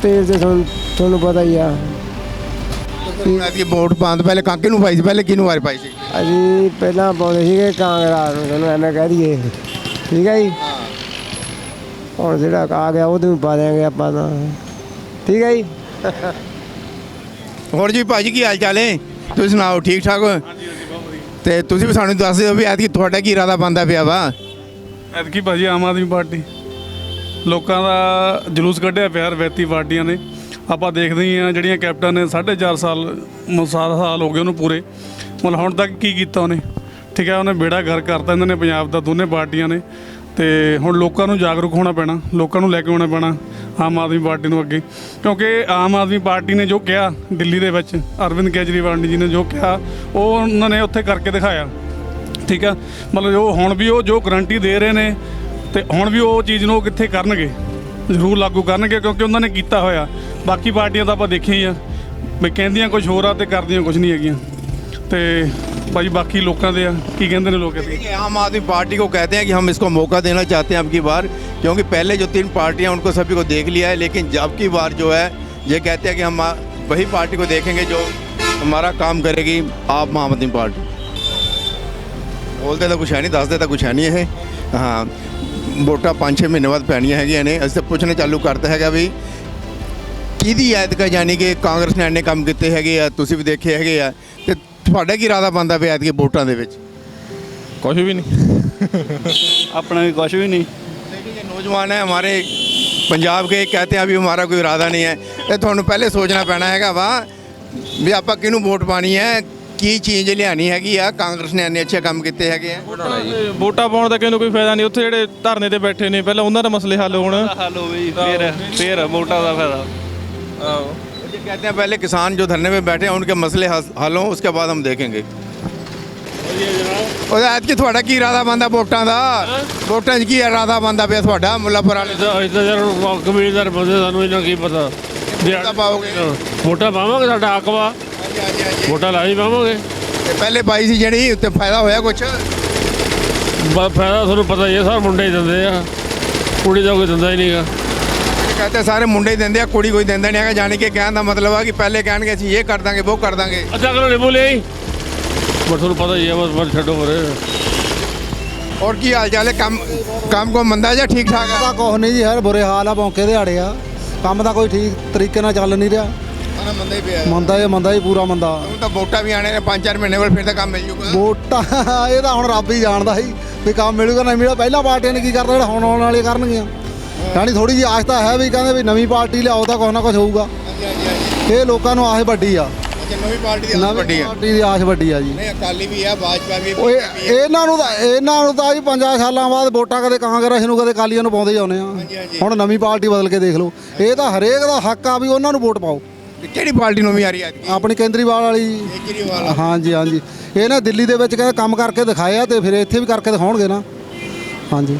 ਤੇਲ ਤੇ ਤੁਹਾਨੂੰ ਪਤਾ ਹੀ ਆ। ਐਤਕੀ ਵੋਟ ਪਾਉਣ ਤੋਂ ਪਹਿਲੇ ਕਾਕੇ ਨੂੰ ਪਾਈ ਸੀ, ਪਹਿਲੇ ਕਿਹਨੂੰ ਵਾਰ ਪਾਈ ਸੀ? ਅਸੀਂ ਪਹਿਲਾਂ ਪਾਉਂਦੇ ਸੀਗੇ ਕਾਂਗਰਸ ਨੂੰ, ਤੁਹਾਨੂੰ ਐਵੇਂ ਕਹਿ ਦਈਏ, ਠੀਕ ਹੈ ਜੀ। ਹੁਣ ਜਿਹੜਾ ਆ ਗਿਆ ਉਹਨੂੰ ਪਾ ਦਿਆਂਗੇ ਆਪਾਂ ਤਾਂ, ਠੀਕ ਹੈ ਜੀ। ਹੋਰ ਜੀ ਭਾਜੀ ਕੀ ਹਾਲ ਚਾਲ ਹੈ? ਤੁਸੀਂ ਸੁਣਾਓ, ਠੀਕ ਠਾਕ ਹੋ? ਤੇ ਤੁਸੀਂ ਵੀ ਸਾਨੂੰ ਦੱਸ ਦਿਓ ਵੀ ਐਤਕੀ ਤੁਹਾਡਾ ਕੀ ਇਰਾਦਾ ਬਣਦਾ ਪਿਆ ਵਾ? ਐਤਕੀ ਭਾਜੀ ਆਮ ਆਦਮੀ ਪਾਰਟੀ ਲੋਕਾਂ ਦਾ ਜਲੂਸ ਕੱਢਿਆ ਪਿਆ ਰਵਾਇਤੀ ਪਾਰਟੀਆਂ ਨੇ। ਆਪਾਂ ਦੇਖਦੇ ਹੀ ਆ ਜਿਹੜੀਆਂ ਕੈਪਟਨ ਨੇ 4.5 ਸਾਲ ਹੋ ਗਏ ਉਹਨੂੰ ਪੂਰੇ, ਮਤਲਬ ਹੁਣ ਤੱਕ ਕੀ ਕੀਤਾ ਉਹਨੇ? ਠੀਕ ਹੈ, ਉਹਨੇ ਬੇੜਾ ਗਰ ਕਰਤਾ ਇਹਨਾਂ ਨੇ ਪੰਜਾਬ ਦਾ, ਦੋਨੇ ਪਾਰਟੀਆਂ ਨੇ। ਤੇ ਹੁਣ ਲੋਕਾਂ ਨੂੰ ਜਾਗਰੂਕ ਹੋਣਾ ਪੈਣਾ, ਲੋਕਾਂ ਨੂੰ ਲੈ ਕੇ ਆਉਣਾ ਪੈਣਾ ਆਮ ਆਦਮੀ ਪਾਰਟੀ ਨੂੰ ਅੱਗੇ, ਕਿਉਂਕਿ ਆਮ ਆਦਮੀ ਪਾਰਟੀ ਨੇ ਜੋ ਕਿਹਾ ਦਿੱਲੀ ਦੇ ਵਿੱਚ, ਅਰਵਿੰਦ ਕੇਜਰੀਵਾਲ ਜੀ ਨੇ ਜੋ ਕਿਹਾ ਉਹ ਉਹਨਾਂ ਨੇ ਉੱਥੇ ਕਰਕੇ ਦਿਖਾਇਆ। ਠੀਕ ਆ, ਮਤਲਬ ਉਹ ਹੁਣ ਵੀ ਉਹ ਜੋ ਗਰੰਟੀ ਦੇ ਰਹੇ ਨੇ ਤੇ ਹੁਣ ਵੀ ਉਹ ਚੀਜ਼ ਨੂੰ ਉਹ ਕਿੱਥੇ ਕਰਨਗੇ, ਜ਼ਰੂਰ ਲਾਗੂ ਕਰਨਗੇ, ਕਿਉਂਕਿ ਉਹਨਾਂ ਨੇ ਕੀਤਾ ਹੋਇਆ। ਬਾਕੀ ਪਾਰਟੀਆਂ ਤਾਂ ਆਪਾਂ ਦੇਖੀਆਂ ਹੀ ਆ ਵੀ ਕਹਿੰਦੀਆਂ ਕੁਝ ਹੋਰ ਆ ਤੇ ਕਰਦੀਆਂ ਕੁਝ ਨਹੀਂ ਹੈਗੀਆਂ। ਤੇ भाई बाकी लोगों के की कहते हैं लोग? आम आदमी पार्टी को कहते हैं कि हम इसको मौका देना चाहते हैं अब की बार, क्योंकि पहले जो 3 पार्टियां उनको सभी को देख लिया है, लेकिन अब की बार जो है ये कहते हैं कि हम वही पार्टी को देखेंगे जो हमारा काम करेगी आप आम आदमी पार्टी। बोलते तो कुछ है नहीं, दसते तो कुछ है नहीं है। हाँ, वोटा 5-6 महीने बाद पैनियां है ने, अस तो पुछने चालू करता है भी किहदी ऐतका, यानी कि कांग्रेस ने इन्ने काम किए है, तुसीं भी देखे है, तो ਤੁਹਾਡਾ ਕੀ ਇਰਾਦਾ ਬਣਦਾ ਪਿਆ ਐਤਕੀ ਵੋਟਾਂ ਦੇ ਵਿੱਚ? ਕੁਝ ਵੀ ਨਹੀਂ अपना भी कुछ भी नहीं। लेकिन ये नौजवान है हमारे पंजाब के, कहते हैं अभी हमारा कोई इरादा नहीं है, तो ਤੁਹਾਨੂੰ ਪਹਿਲੇ ਸੋਚਣਾ ਪੈਣਾ ਹੈਗਾ ਵਾ ਵੀ ਆਪਾਂ ਕਿਹਨੂੰ ਵੋਟ ਪਾਣੀ ਹੈ, ਕੀ ਚੀਜ਼ ਲਿਆਣੀ ਹੈਗੀ ਆ। ਕਾਂਗਰਸ ਨੇ ਇੰਨੇ ਅੱਛੇ ਕੰਮ ਕੀਤੇ ਹੈਗੇ ਆ। ਵੋਟਾਂ ਪਾਉਣ ਦਾ ਕਿਸੇ ਨੂੰ ਕੋਈ ਫਾਇਦਾ ਨਹੀਂ, ਉੱਥੇ ਜਿਹੜੇ ਧਰਨੇ ਤੇ ਬੈਠੇ ਨੇ ਪਹਿਲਾਂ ਉਹਨਾਂ ਦੇ ਮਸਲੇ ਹੱਲ ਹੋਣ, हल हो गई फिर वोटा का फायदा। कहते हैं पहले किसान जो धरने में बैठे हैं उनके मसले हल हों, उसके बाद हम देखेंगे। और ऐतकी ਤੁਹਾਡਾ ਕੀ ਇਰਾਦਾ ਬਣਦਾ ਵੋਟਾਂ ਦਾ? ਵੋਟਾਂ 'ਚ ਕੀ ਇਰਾਦਾ ਬਣਦਾ ਪਿਆ ਤੁਹਾਡਾ ਮੁੱਲਾਪੁਰ ਵਾਲੇ? ਕਬੀਲਦਾਰ ਬੰਦੇ, ਸਾਨੂੰ ਇਹਨਾਂ ਕੀ ਪਤਾ। ਵੋਟਾਂ ਪਾਓਗੇ? ਵੋਟਾਂ ਪਾਵਾਂਗੇ, ਸਾਡਾ ਹੱਕ ਵਾ, ਵੋਟਾਂ ਲਾਈ ਪਾਵਾਂਗੇ। ਤੇ ਪਹਿਲੇ ਪਾਈ ਸੀ ਜਿਹੜੀ, ਉੱਤੇ ਫਾਇਦਾ ਹੋਇਆ ਕੁਛ? ਫਾਇਦਾ ਤੁਹਾਨੂੰ ਪਤਾ ਹੀ ਹੈ, ਸਾਰੇ ਮੁੰਡੇ ਹੀ ਦਿੰਦੇ ਆ, ਕੁੜੀ ਦਾ ਕੋਈ ਦਿੰਦਾ ਹੀ ਨਹੀਂਗਾ। कहते सारे मुंडे देंगे, कुड़ी कोई देंदा नहीं है, जाने के कहने का मतलब है कि पहले कहने ये कर देंगे वो कर देंगे। अच्छा करो नहीं बोले बट ਤੁਹਾਨੂੰ ਪਤਾ ਹੀ ਹੈ, ਬਸ ਛੱਡੋ ਮਰੇ। और की हाल चाल है? काम को मंदा ਜਾਂ ठीक ठाक है? ਕੁਛ ਨਹੀਂ ਜੀ, ਯਾਰ ਬੁਰੇ ਹਾਲ ਆ, ਭੌਂਕੇ ਦਿਹਾੜੇ ਆ, ਕੰਮ ਦਾ ਕੋਈ ਠੀਕ ਤਰੀਕੇ ਨਾਲ ਚੱਲ ਨਹੀਂ ਰਿਹਾ। ਮੰਦਾ ਹੀ ਪਿਆ, ਮੰਦਾ ਹੀ ਪੂਰਾ ਮੰਦਾ। ਹੁਣ ਤਾਂ ਵੋਟਾਂ ਵੀ ਆਣੇ ਨੇ 5-4 ਮਹੀਨੇ ਬਾਅਦ, ਫਿਰ ਤਾਂ ਕੰਮ ਮਿਲ ਜੂਗਾ। ਵੋਟਾਂ ਇਹ ਤਾਂ ਹੁਣ ਰੱਬ ਹੀ ਜਾਣਦਾ ਸੀ ਵੀ ਕੰਮ ਮਿਲੂਗਾ ਨਹੀਂ ਮਿਲੂਗਾ। ਪਹਿਲਾਂ ਪਾਰਟੀਆਂ ਨੇ ਕੀ ਕਰਦਾ, ਜਿਹੜਾ ਹੁਣ ਆਉਣ ਵਾਲੇ ਕਰਨਗੀਆਂ। ਯਾਨੀ ਥੋੜੀ ਜਿਹੀ ਆਸ ਤਾਂ ਹੈ ਵੀ ਕਹਿੰਦੇ ਵੀ ਨਵੀਂ ਪਾਰਟੀ ਲਿਆਓ ਤਾਂ ਕੁਛ ਨਾ ਕੁਛ ਹੋਊਗਾ। ਇਹ ਲੋਕਾਂ ਨੂੰ ਆਸ ਵੱਡੀ ਆ, ਨਵੀਂ ਪਾਰਟੀ ਦੀ ਆਸ ਵੱਡੀ ਆ। ਪਾਰਟੀ ਦੀ ਆਸ ਵੱਡੀ ਆ ਜੀ। ਨਹੀਂ, ਅਕਾਲੀ ਵੀ ਆ, ਭਾਜਪਾ ਵੀ। ਇਹਨਾਂ ਨੂੰ ਤਾਂ ਜੀ 50 ਸਾਲਾਂ ਬਾਅਦ ਵੋਟਾਂ ਕਦੇ ਕਾਂਗਰਸ ਨੂੰ ਕਦੇ ਅਕਾਲੀਆਂ ਨੂੰ ਪਾਉਂਦੇ ਜਾਂਦੇ ਆ। ਹੁਣ ਨਵੀਂ ਪਾਰਟੀ ਬਦਲ ਕੇ ਦੇਖ ਲਓ। ਇਹ ਤਾਂ ਹਰੇਕ ਦਾ ਹੱਕ ਆ ਵੀ ਉਹਨਾਂ ਨੂੰ ਵੋਟ ਪਾਓ। ਕਿਹੜੀ ਪਾਰਟੀ ਨੂੰ ਵੀ ਆ ਰਹੀ ਹੈ? ਆਪਣੀ ਕੇਂਦਰੀਵਾਲ ਵਾਲੀ। ਹਾਂਜੀ ਹਾਂਜੀ, ਇਹ ਨਾ ਦਿੱਲੀ ਦੇ ਵਿੱਚ ਕਹਿੰਦੇ ਕੰਮ ਕਰਕੇ ਦਿਖਾਇਆ, ਤੇ ਫਿਰ ਇੱਥੇ ਵੀ ਕਰਕੇ ਦਿਖਾਉਣਗੇ ਨਾ। ਹਾਂਜੀ,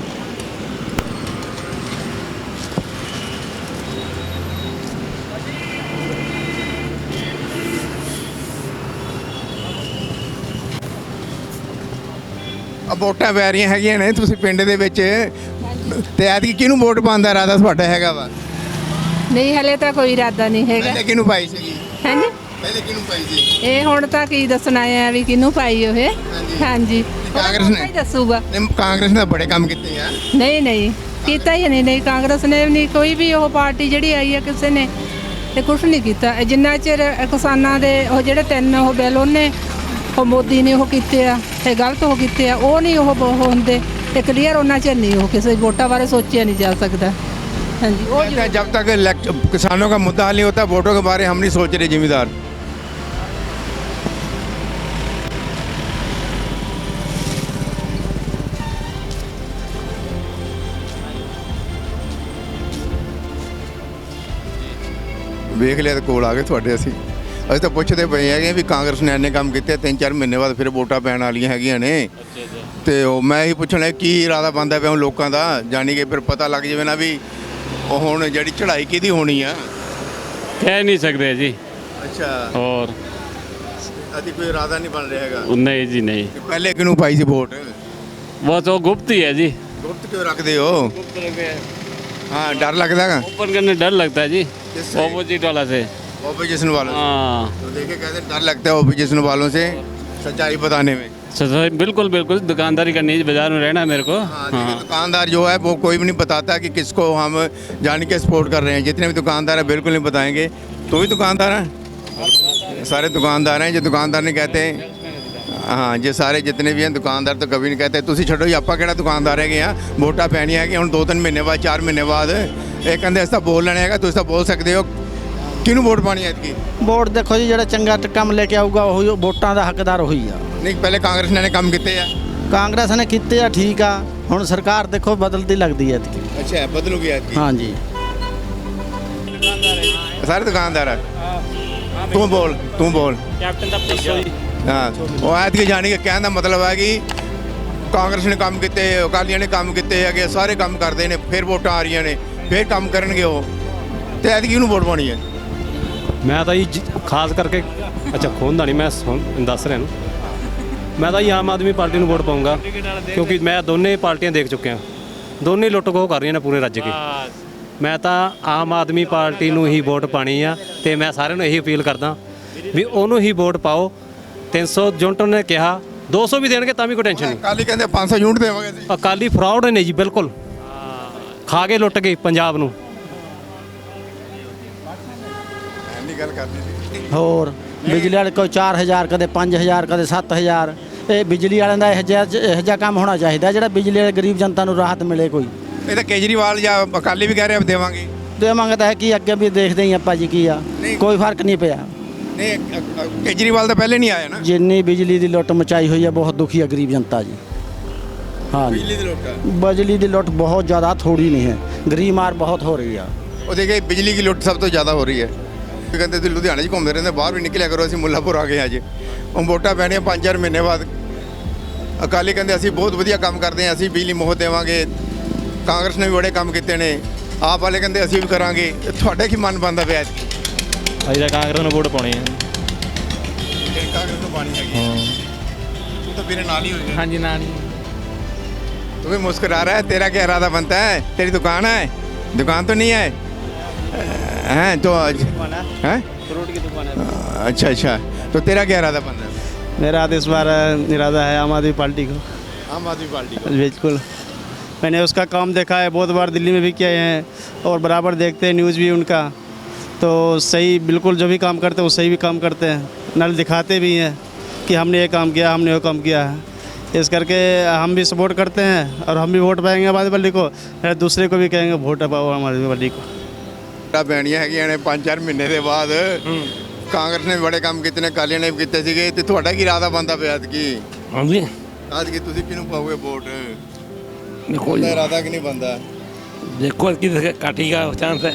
ਵੋਟਾਂ ਪੈ ਰਹੀਆਂ ਹੈਗੀਆਂ ਨੇ, ਤੁਸੀਂ ਪਿੰਡ ਦੇ ਵਿੱਚ, ਤੇ ਐਤਕੀ ਕਿਹਨੂੰ ਵੋਟ ਪਾਉਣ ਦਾ ਇਰਾਦਾ ਤੁਹਾਡਾ ਹੈਗਾ ਵਾ? ਨਹੀਂ, ਹਲੇ ਤਾਂ ਕੋਈ ਇਰਾਦਾ ਨਹੀਂ ਹੈਗਾ। ਪਹਿਲੇ ਕਿਹਨੂੰ ਪਾਈ ਸੀਗੀ? ਹਾਂਜੀ, ਪਹਿਲੇ ਕਿਹਨੂੰ ਪਾਈ ਸੀ? ਇਹ ਹੁਣ ਤਾਂ ਕੀ ਦੱਸਣਾ ਆ ਵੀ ਕਿਹਨੂੰ ਪਾਈ ਉਹ। ਹਾਂਜੀ, ਕਾਂਗਰਸ ਨੇ ਹੀ ਦੱਸੂਗਾ। ਕਾਂਗਰਸ ਨੇ ਬੜੇ ਕੰਮ ਕੀਤੇ ਆ। ਨਹੀਂ ਕੀਤਾ ਹੀ ਨਹੀਂ ਕਾਂਗਰਸ ਨੇ ਨਹੀਂ, ਕੋਈ ਵੀ ਉਹ ਪਾਰਟੀ ਜਿਹੜੀ ਆਈ ਹੈ ਕਿਸੇ ਨੇ ਤੇ ਕੁਝ ਨਹੀਂ ਕੀਤਾ। ਜਿੰਨਾ ਚਿਰ ਕਿਸਾਨਾਂ ਦੇ ਉਹ ਜਿਹੜੇ 3 ਉਹ ਬਿੱਲ ਉਹਨੇ ਉਹ ਮੋਦੀ ਨੇ ਉਹ ਕੀਤੇ ਆ, ਇਹ ਗਲਤ ਉਹ ਕੀਤੇ ਆ, ਉਹ ਨਹੀਂ ਉਹ ਹੁੰਦੇ ਤੇ ਕਲੀਅਰ ਉਹਨਾਂ ਚਿਰ ਨਹੀਂ ਉਹ ਕਿਸੇ ਵੋਟਾਂ ਬਾਰੇ ਸੋਚਿਆ नहीं जा सकता। हाँ जी, वो जब तक किसानों का मुद्दा हल नहीं होता, वोटों के बारे हम नहीं सोच रहे जिम्मेदार। ਵੇਖ ਲਿਆ ਤੇ ਕੋਲ ਆ ਗਏ ਤੁਹਾਡੇ ਅਸੀਂ। ਅਸੀਂ ਤਾਂ ਪੁੱਛਦੇ ਪਏ ਹੈਗੇ ਵੀ ਕਾਂਗਰਸ ਨੇ ਇੰਨੇ ਕੰਮ ਕੀਤੇ 3-4 ਮਹੀਨੇ ਬਾਅਦ ਫਿਰ ਵੋਟਾਂ ਪੈਣ ਵਾਲੀਆਂ ਹੈਗੀਆਂ ਨੇ ਤੇ ਉਹ ਮੈਂ ਇਹੀ ਪੁੱਛਣਾ ਕੀ ਇਰਾਦਾ ਬਣਦਾ ਪਿਆ ਹੁਣ ਲੋਕਾਂ ਦਾ, ਜਾਣੀ ਕਿ ਫਿਰ ਪਤਾ ਲੱਗ ਜਾਵੇ ਨਾ ਵੀ ਉਹ ਹੁਣ ਜਿਹੜੀ ਚੜ੍ਹਾਈ ਕਿਹਦੀ ਹੋਣੀ ਆ। ਕਹਿ ਨਹੀਂ ਸਕਦੇ ਜੀ। ਅੱਛਾ, ਔਰ ਅਦੀ ਕੋਈ ਇਰਾਦਾ ਨਹੀਂ ਬਣ ਰਿਹਾ ਹੈਗਾ। ਨਹੀਂ ਜੀ नहीं। ਪਹਿਲੇ ਕਿਹਨੂੰ ਪਾਈ ਸੀ ਵੋਟ? वो तो गुप्त ही है जी। ਗੁਪਤ ਕਿਉਂ ਰੱਖਦੇ ਹੋ? हाँ डर लगता है। ओपन करने डर लगता है जी ऑपोजिट वाला से। ऑपोजिशन वालों से? हाँ तो देखे कहते हैं डर लगता है ऑपोजिशन वालों से सच्चाई बताने में। सही, बिल्कुल बिल्कुल दुकानदारी करनी है, बाजार में रहना है मेरे को। हाँ दुकानदार जो है वो कोई भी नहीं बताता कि किसको हम जान के सपोर्ट कर रहे हैं। जितने भी दुकानदार हैं बिल्कुल नहीं बताएंगे। तो भी दुकानदार हैं, सारे दुकानदार हैं। जो दुकानदार नहीं कहते हाँ जे सारे जितने भी हैं दुकानदार तो कभी नहीं कहते ਤੁਸੀਂ ਛੱਡੋ ਜੀ ਆਪਾਂ ਕਿਹੜਾ ਦੁਕਾਨਦਾਰ ਹੈਗੇ ਆ। ਵੋਟਾਂ ਪੈਣੀਆਂ ਹੈਗੀਆਂ ਹੁਣ 2-3 ਮਹੀਨੇ ਬਾਅਦ 4 ਮਹੀਨੇ ਬਾਅਦ। ਇਹ ਕਹਿੰਦੇ ਅਸੀਂ ਤਾਂ ਬੋਲ ਲੈਣੇ ਹੈਗਾ, ਤੁਸੀਂ ਤਾਂ ਬੋਲ ਸਕਦੇ ਹੋ। ਕਿਹਨੂੰ ਵੋਟ ਪਾਣੀ ਹੈ ਇਤਕੀ? ਵੋਟ ਦੇਖੋ ਜੀ ਜਿਹੜਾ ਚੰਗਾ ਕੰਮ ਲੈ ਕੇ ਆਊਗਾ ਉਹੀ ਵੋਟਾਂ ਦਾ ਹੱਕਦਾਰ ਉਹੀ ਆ। ਨਹੀਂ ਪਹਿਲੇ ਕਾਂਗਰਸ ਨੇ ਕੰਮ ਕੀਤੇ ਆ। ਕਾਂਗਰਸ ਨੇ ਕੀਤੇ ਆ ਠੀਕ ਆ, ਹੁਣ ਸਰਕਾਰ ਦੇਖੋ ਬਦਲਦੀ ਲੱਗਦੀ ਹੈ ਇਤਕੀ। ਅੱਛਾ ਬਦਲੂਗੀ ਇਤਕੀ? ਹਾਂਜੀ ਸਾਰੇ ਦੁਕਾਨਦਾਰ ਆ। ਤੂੰ ਬੋਲ कैप्टन साहब पूछो जी। हाँ वो ऐतकी जानी के कहने का मतलब है कि कांग्रेस ने काम किए, अकालियों ने काम किए है, सारे काम करते हैं, फिर वोटां आ रही ने, फिर काम करनगे वो। तो ऐतकी किहनूं वोट पानी है? मैं तो जी खास करके अच्छा खोंदा नहीं, मैं दस रहा हूँ। मैं तो जी आम आदमी पार्टी को वोट पाऊँगा क्योंकि मैं दोनों पार्टियां देख चुके हैं, दोनों ही लुੱਟ ਖੋਹ कर रही हैं पूरे राज्य की। मैं तो आम आदमी पार्टी ਨੂੰ ही वोट पानी आ ਤੇ मैं साਰਿਆਂ ਨੂੰ ਇਹੀ अपील करदा भी ਉਹਨੂੰ ही वोट पाओ। 300 यूनिट ने कहा 200 भी देंगे ਤਾਂ ਵੀ ਕੋਈ ਟੈਨਸ਼ਨ ਨਹੀਂ। ਅਕਾਲੀ ਕਹਿੰਦੇ 500 यूनिट ਦੇਵਾਂਗੇ ਜੀ। ਅਕਾਲੀ ਫਰਾਡ ਨੇ ਜੀ, ਬਿਲਕੁਲ ਖਾ ਕੇ ਲੁੱਟ ਗਏ ਪੰਜਾਬ ਨੂੰ। ਐਨੀ ਗੱਲ ਕਰਨੀ ਸੀ। ਹੋਰ ਬਿਜਲੀ ਵਾਲੇ ਕੋਈ 4000 ਕਦੇ 5000 ਕਦੇ 7000। ਇਹ ਬਿਜਲੀ ਵਾਲਿਆਂ ਦਾ ਇਹੋ ਜਿਹਾ ਕੰਮ ਹੋਣਾ ਚਾਹੀਦਾ ਜਿਹੜਾ ਬਿਜਲੀ ਵਾਲੇ ਗਰੀਬ ਜਨਤਾ ਨੂੰ ਰਾਹਤ ਮਿਲੇ ਕੋਈ। ਇਹ ਤਾਂ ਕੇਜਰੀਵਾਲ ਜਾਂ ਅਕਾਲੀ ਵੀ ਕਹਿ ਰਹੇ ਦੇਵਾਂਗੇ ਤਾਂ ਹੈ ਕਿ ਅੱਗੇ ਵੀ ਦੇਖਦੇ ਹੀ ਆਪਾਂ ਜੀ ਕੀ ਆ, ਕੋਈ ਫਰਕ ਨਹੀਂ ਪਿਆ। ਨਹੀਂ ਕੇਜਰੀਵਾਲ ਤਾਂ ਪਹਿਲੇ ਨਹੀਂ ਆਇਆ ਨਾ। ਜਿੰਨੀ ਬਿਜਲੀ ਦੀ ਲੁੱਟ ਮਚਾਈ ਹੋਈ ਹੈ ਬਹੁਤ ਦੁਖੀ ਹੈ ਗਰੀਬ ਜਨਤਾ ਜੀ। ਹਾਂ ਬਿਜਲੀ ਦੀ ਲੁੱਟ ਬਿਜਲੀ ਦੀ ਲੁੱਟ ਬਹੁਤ ਜ਼ਿਆਦਾ, ਥੋੜੀ ਨਹੀਂ ਹੈ। ਗਰੀਬ ਮਾਰ ਬਹੁਤ ਹੋ ਰਹੀ ਆ। ਉਹ ਦੇਖੇ ਬਿਜਲੀ ਦੀ ਲੁੱਟ ਸਭ ਤੋਂ ਜ਼ਿਆਦਾ ਹੋ ਰਹੀ ਹੈ। ਕਹਿੰਦੇ ਤੁਸੀਂ ਲੁਧਿਆਣੇ 'ਚ ਘੁੰਮਦੇ ਰਹਿੰਦੇ, ਬਾਹਰ ਵੀ ਨਿਕਲਿਆ ਕਰੋ। ਅਸੀਂ ਮੁੱਲਾਪੁਰ ਆ ਗਏ ਅੱਜ। ਉਹ ਵੋਟਾਂ ਪੈਣੀਆਂ 5-4 ਮਹੀਨੇ ਬਾਅਦ। ਅਕਾਲੀ ਕਹਿੰਦੇ ਅਸੀਂ ਬਹੁਤ ਵਧੀਆ ਕੰਮ ਕਰਦੇ ਹਾਂ, ਅਸੀਂ ਬਿਜਲੀ ਮੁਫਤ ਦੇਵਾਂਗੇ। ਕਾਂਗਰਸ ਨੇ ਵੀ ਬੜੇ ਕੰਮ ਕੀਤੇ ਨੇ। ਆਪ ਵਾਲੇ ਕਹਿੰਦੇ ਅਸੀਂ ਵੀ ਕਰਾਂਗੇ। ਤੁਹਾਡੇ ਕੀ ਮਨ ਬਣਦਾ ਪਿਆ? ਅਸੀਂ ਤਾਂ ਕਾਂਗਰਸ ਨੂੰ ਵੋਟ ਪਾਉਣੀ ਹੈ। ਕਾਂਗਰਸ ਨੂੰ ਪਾਣੀ ਹੈਗੀ। ਤੂੰ ਤਾਂ ਮੇਰੇ ਨਾਲ ਹੀ ਹੋਏਗਾ। हाँ जी नानी तू भी मुस्कुरा रहा है, तेरा क्या इरादा बनता है? तेरी दुकान है? दुकान तो नहीं है हैं तो हैं फ्रूट की दुकान है। अच्छा तो तेरा क्या इरादा बन रहा है? मेरा इस बार इरादा है आम आदमी पार्टी को। आम आदमी पार्टी को? बिल्कुल, मैंने उसका काम देखा है, बहुत बार दिल्ली में भी किए हैं और बराबर देखते हैं न्यूज़ भी उनका। तो सही बिल्कुल जो भी काम करते हैं वो सही भी काम करते हैं, नल दिखाते भी हैं कि हमने ये काम किया, हमने वो काम किया है। इस करके हम भी सपोर्ट करते हैं और हम भी वोट पाएंगे आम आदमी पार्टी को, दूसरे को भी कहेंगे वोट पाओ आम आदमी पार्टी को। ਪੈਣੀਆਂ ਹੈਗੀਆਂ ਨੇ 5-4 ਮਹੀਨੇ ਦੇ ਬਾਅਦ। ਕਾਂਗਰਸ ਨੇ ਬੜੇ ਕੰਮ ਕੀਤੇ ਨੇ, ਅਕਾਲੀਆਂ ਨੇ ਵੀ ਕੀਤੇ ਸੀਗੇ। ਤੇ ਤੁਹਾਡਾ ਕੀ ਇਰਾਦਾ ਬਣਦਾ ਪਿਆ ਐਤਕੀ? ਹਾਂਜੀ ਐਤਕੀ ਤੁਸੀਂ ਕਿਹਨੂੰ ਪਾਓਗੇ ਵੋਟ? ਦੇਖੋ ਤੁਹਾਡਾ ਇਰਾਦਾ ਕਿ ਨਹੀਂ ਬਣਦਾ? ਦੇਖੋ ਕਿ ਕਾਟੀ ਦਾ ਚਾਂਸ ਹੈ।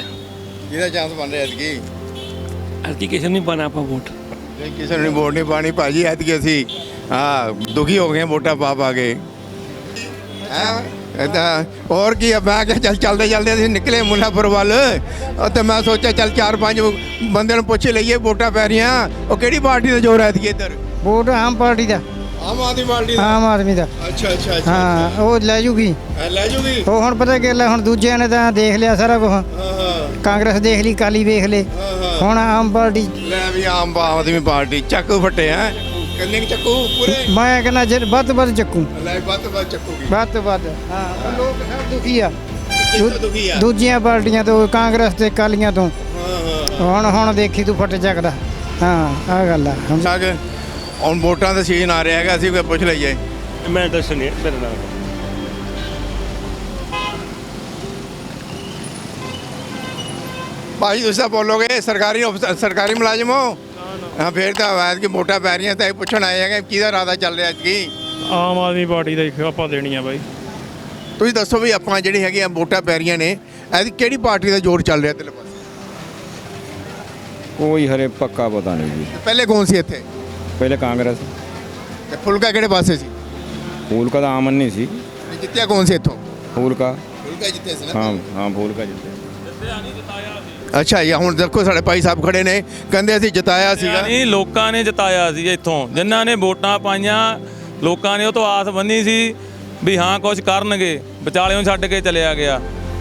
ਕਿਹਦਾ ਚਾਂਸ ਬਣ ਰਿਹਾ ਐਤਕੀ? ਐਤਕੀ ਕਿਸੇ ਨੂੰ ਪਾਣਾ ਆਪਾਂ ਵੋਟ। ਨਹੀਂ ਕਿਸੇ ਨੂੰ ਵੋਟ ਨਹੀਂ ਪਾਣੀ ਭਾਜੀ। ਐਤਕੀ ਅਸੀਂ ਦੁਖੀ ਹੋ ਗਏ ਵੋਟਾਂ ਪਾ ਕੇ। ਇੱਦਾਂ ਹੋਰ ਕੀ ਆ। ਮੈਂ ਕਿਹਾ ਚੱਲਦੇ ਅਸੀਂ ਨਿਕਲੇ ਮੁੱਲਾਪੁਰ ਵੱਲ ਅਤੇ ਮੈਂ ਸੋਚਿਆ ਚੱਲ 4-5 ਬੰਦਿਆਂ ਨੂੰ ਪੁੱਛ ਲਈਏ ਵੋਟਾਂ ਪੈ ਰਹੀਆਂ। ਉਹ ਕਿਹੜੀ ਪਾਰਟੀ ਦਾ ਜ਼ੋਰ ਹੈ ਐਤਕੀ ਇੱਧਰ? ਵੋਟ ਆਮ ਪਾਰਟੀ ਦਾ। ਆਮ ਆਦਮੀ ਪਾਰਟੀ ਦਾ? ਆਮ ਆਦਮੀ ਦਾ। ਅੱਛਾ ਹਾਂ ਉਹ ਲੈ ਜੂਗੀ। ਉਹ ਹੁਣ ਪਤਾ ਕੀ ਹੁਣ ਦੂਜਿਆਂ ਨੇ ਤਾਂ ਦੇਖ ਲਿਆ ਸਾਰਾ ਕੁਝ। ਕਾਂਗਰਸ ਦੇਖ ਲਈ, ਅਕਾਲੀ ਵੇਖ ਲਏ, ਹੁਣ ਆਮ ਪਾਰਟੀ ਲੈ ਵੀ ਆਮ ਆਦਮੀ ਪਾਰਟੀ ਚੱਕੂ ਫੱਟੇ ਹੈ। ਕਿੰਨੇ ਕੁ ਚੱਕੂ ਪੂਰੇ? ਮੈਂ ਕਹਿੰਦਾ ਜੇ ਵੱਧ ਤੋਂ ਵੱਧ ਚੱਕੂ। ਲੈ ਵੱਧ ਤੋਂ ਵੱਧ ਚੱਕੂਗੀ। ਵੱਧ ਤੋਂ ਵੱਧ। ਹਾਂ ਲੋਕ ਸਭ ਦੁਖੀ ਆ ਦੁਖੀ ਆ ਦੂਜੀਆਂ ਪਾਰਟੀਆਂ ਤੋਂ, ਕਾਂਗਰਸ ਤੇ ਅਕਾਲੀਆਂ ਤੋਂ। ਹੁਣ ਦੇਖੀ ਤੂੰ ਫੱਟ ਚੱਕਦਾ। ਹਾਂ ਆਹ ਗੱਲ ਆ। ਹੁਣ ਵੋਟਾਂ ਦਾ ਸੀਜ਼ਨ ਆ ਰਿਹਾ ਹੈਗਾ, ਅਸੀਂ ਕੋਈ ਪੁੱਛ ਲਈਏ। ਮੈਂ ਦਰਸ਼ਨ ਨਹੀਂ ਮੇਰੇ ਨਾਲ ਭਾਈ ਤੁਸੀਂ ਤਾਂ ਬੋਲੋਗੇ ਸਰਕਾਰੀ ਮੁਲਾਜ਼ਮ ਹੋ? ਹਾਂ ਫਿਰ ਤਾਂ ਆਵਾਜ਼ ਕਿ ਵੋਟਾਂ ਪੈ ਰਹੀਆਂ ਤਾਂ ਇਹ ਪੁੱਛਣ ਆਏ ਹੈਗੇ ਕਿਹਦਾ ਇਰਾਦਾ ਚੱਲ ਰਿਹਾ ਐਤਕੀ? ਆਮ ਆਦਮੀ ਪਾਰਟੀ ਦਾ ਆਪਾਂ ਦੇਣੀ ਆ ਬਾਈ। ਤੁਸੀਂ ਦੱਸੋ ਵੀ ਆਪਾਂ ਜਿਹੜੀ ਹੈਗੀਆਂ ਵੋਟਾਂ ਪੈ ਰਹੀਆਂ ਨੇ ਐਤਕੀ ਕਿਹੜੀ ਪਾਰਟੀ ਦਾ ਜ਼ੋਰ ਚੱਲ ਰਿਹਾ ਤੇਰੇ ਪਾਸੇ? ਕੋਈ ਹਰੇ ਪੱਕਾ ਪਤਾ ਨਹੀਂ ਜੀ। ਪਹਿਲੇ ਕੌਣ ਸੀ ਇੱਥੇ? ਪਹਿਲੇ ਕਾਂਗਰਸ। ਤੇ ਫੁਲਕਾ ਕਿਹੜੇ ਪਾਸੇ ਸੀ? ਫੂਲਕਾ ਤਾਂ ਆਮਨ ਨਹੀਂ ਸੀ। ਜਿੱਤਿਆ ਕੌਣ ਸੀ ਇੱਥੋਂ? ਫੂਲਕਾ। ਫੁਲਕਾ ਜਿੱਤੇ ਸੀ ਹਾਂ ਹਾਂ ਫੂਲਕਾ ਜਿੱਤੇ। ਅੱਛਾ ਜੀ, ਹੁਣ ਦੇਖੋ ਸਾਡੇ ਭਾਈ ਸਾਹਿਬ ਖੜੇ ਨੇ, ਕਹਿੰਦੇ ਅਸੀਂ ਜਿਤਾਇਆ ਸੀਗਾ। ਨਹੀਂ, ਲੋਕਾਂ ਨੇ ਜਿਤਾਇਆ ਸੀ ਇੱਥੋਂ, ਜਿਨ੍ਹਾਂ ਨੇ ਵੋਟਾਂ ਪਾਈਆਂ ਲੋਕਾਂ ਨੇ ਉਹ ਤੋਂ ਆਸ ਬੰਨੀ ਸੀ ਵੀ ਹਾਂ ਕੁਝ ਕਰਨਗੇ, ਵਿਚਾਲਿਓਂ ਛੱਡ ਕੇ ਚਲਿਆ ਗਿਆ।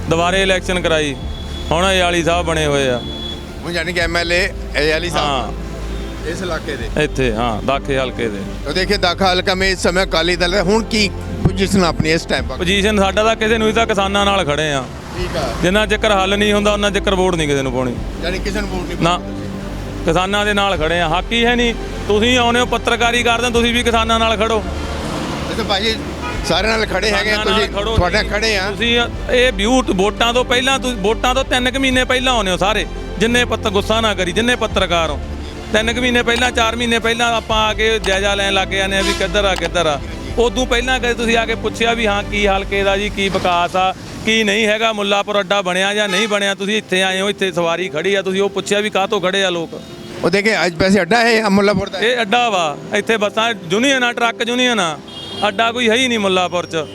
ਦੁਬਾਰੇ ਇਲੈਕਸ਼ਨ ਕਰਾਈ, ਹੁਣ ਅਯਾਲੀ ਸਾਹਿਬ ਬਣੇ ਹੋਏ ਆ। ਹੁਣ ਯਾਨੀ ਕਿ ਐਮਐਲਏ ਅਯਾਲੀ ਸਾਹਿਬ ਇਸ ਇਲਾਕੇ ਦੇ ਇੱਥੇ, ਹਾਂ ਦਾਖੇ ਹਲਕੇ ਦੇ। तो देखिए दाखा हल्का में इस समय अकाली दल है ਹੁਣ ਕੀ ਪੋਜੀਸ਼ਨ ਆਪਣੀ ਇਸ ਟਾਈਮ ਪਰ? ਪੋਜੀਸ਼ਨ ਸਾਡਾ ਤਾਂ ਕਿਸੇ ਨੂੰ, ਤਾਂ ਕਿਸਾਨਾਂ ਨਾਲ ਖੜੇ ਆ। ਠੀਕ ਆ। ਜਿੰਨਾ ਚੱਕਰ ਹੱਲ ਨਹੀਂ ਹੁੰਦਾ ਉਹਨਾਂ ਚੱਕਰ ਵੋਟ ਨਹੀਂ ਕਿਸੇ ਨੂੰ ਪਾਉਣੀ। ਯਾਨੀ ਕਿਸੇ ਨੂੰ ਵੋਟ ਨਹੀਂ ਨਾ, ਕਿਸਾਨਾਂ ਦੇ ਨਾਲ ਖੜੇ ਆ। ਹੱਕ ਹੀ ਹੈ ਨਹੀਂ। ਤੁਸੀਂ ਆਉਨੇ ਹੋ ਪੱਤਰਕਾਰੀ ਕਰਦੇ, ਤੁਸੀਂ ਵੀ ਕਿਸਾਨਾਂ ਨਾਲ ਖੜੋ। ਤੇ ਭਾਜੀ ਸਾਰੇ ਨਾਲ ਖੜੇ ਹੈਗੇ, ਤੁਸੀਂ ਤੁਹਾਡੇ ਖੜੇ ਆ। ਤੁਸੀਂ ਇਹ ਵੋਟਾਂ ਤੋਂ ਪਹਿਲਾਂ, ਤੁਸੀਂ ਵੋਟਾਂ ਤੋਂ 3 ਕੁ ਮਹੀਨੇ ਪਹਿਲਾਂ ਆਉਨੇ ਹੋ ਸਾਰੇ, ਜਿੰਨੇ ਗੁੱਸਾ ਨਾ ਕਰੀ, ਜਿੰਨੇ ਪੱਤਰਕਾਰ ਹੋ। 3 ਕੁ ਮਹੀਨੇ ਪਹਿਲਾਂ, 4 ਮਹੀਨੇ ਪਹਿਲਾਂ ਆਪਾਂ ਆ ਕੇ ਜਾਇਜ਼ਾ ਲੈਣ ਲੱਗ ਜਾਂਦੇ ਆ ਵੀ ਕਿੱਧਰ ਆ ਕਿੱਧਰ ਆ। ਉਦੋਂ ਪਹਿਲਾਂ ਕਦੇ ਤੁਸੀਂ ਆ ਕੇ ਪੁੱਛਿਆ ਵੀ ਹਾਂ ਕੀ ਹਲਕੇ ਦਾ ਜੀ, ਕੀ ਵਿਕਾਸ ਆ, ਕੀ ਨਹੀਂ ਹੈਗਾ, ਮੁੱਲਾਪੁਰ ਅੱਡਾ ਬਣਿਆ ਜਾਂ ਨਹੀਂ ਬਣਿਆ? ਤੁਸੀਂ ਇੱਥੇ ਆਏ ਹੋ, ਇੱਥੇ ਸਵਾਰੀ ਖੜੀ ਆ, ਤੁਸੀਂ ਉਹ ਪੁੱਛਿਆ ਵੀ ਕਾਹ ਤੋਂ ਖੜੇ ਆ ਲੋਕ? ਉਹ ਦੇਖੇ ਅੱਜ ਵੈਸੇ ਅੱਡਾ ਹੈ ਮੁੱਲਾਪੁਰ ਦਾ? ਇਹ ਅੱਡਾ ਵਾ, ਇੱਥੇ ਬੱਸਾਂ ਯੂਨੀਅਨ ਆ, ਟਰੱਕ ਯੂਨੀਅਨ ਆ, ਅੱਡਾ ਕੋਈ ਹੈ ਹੀ ਨਹੀਂ ਮੁੱਲਾਪੁਰ 'ਚ।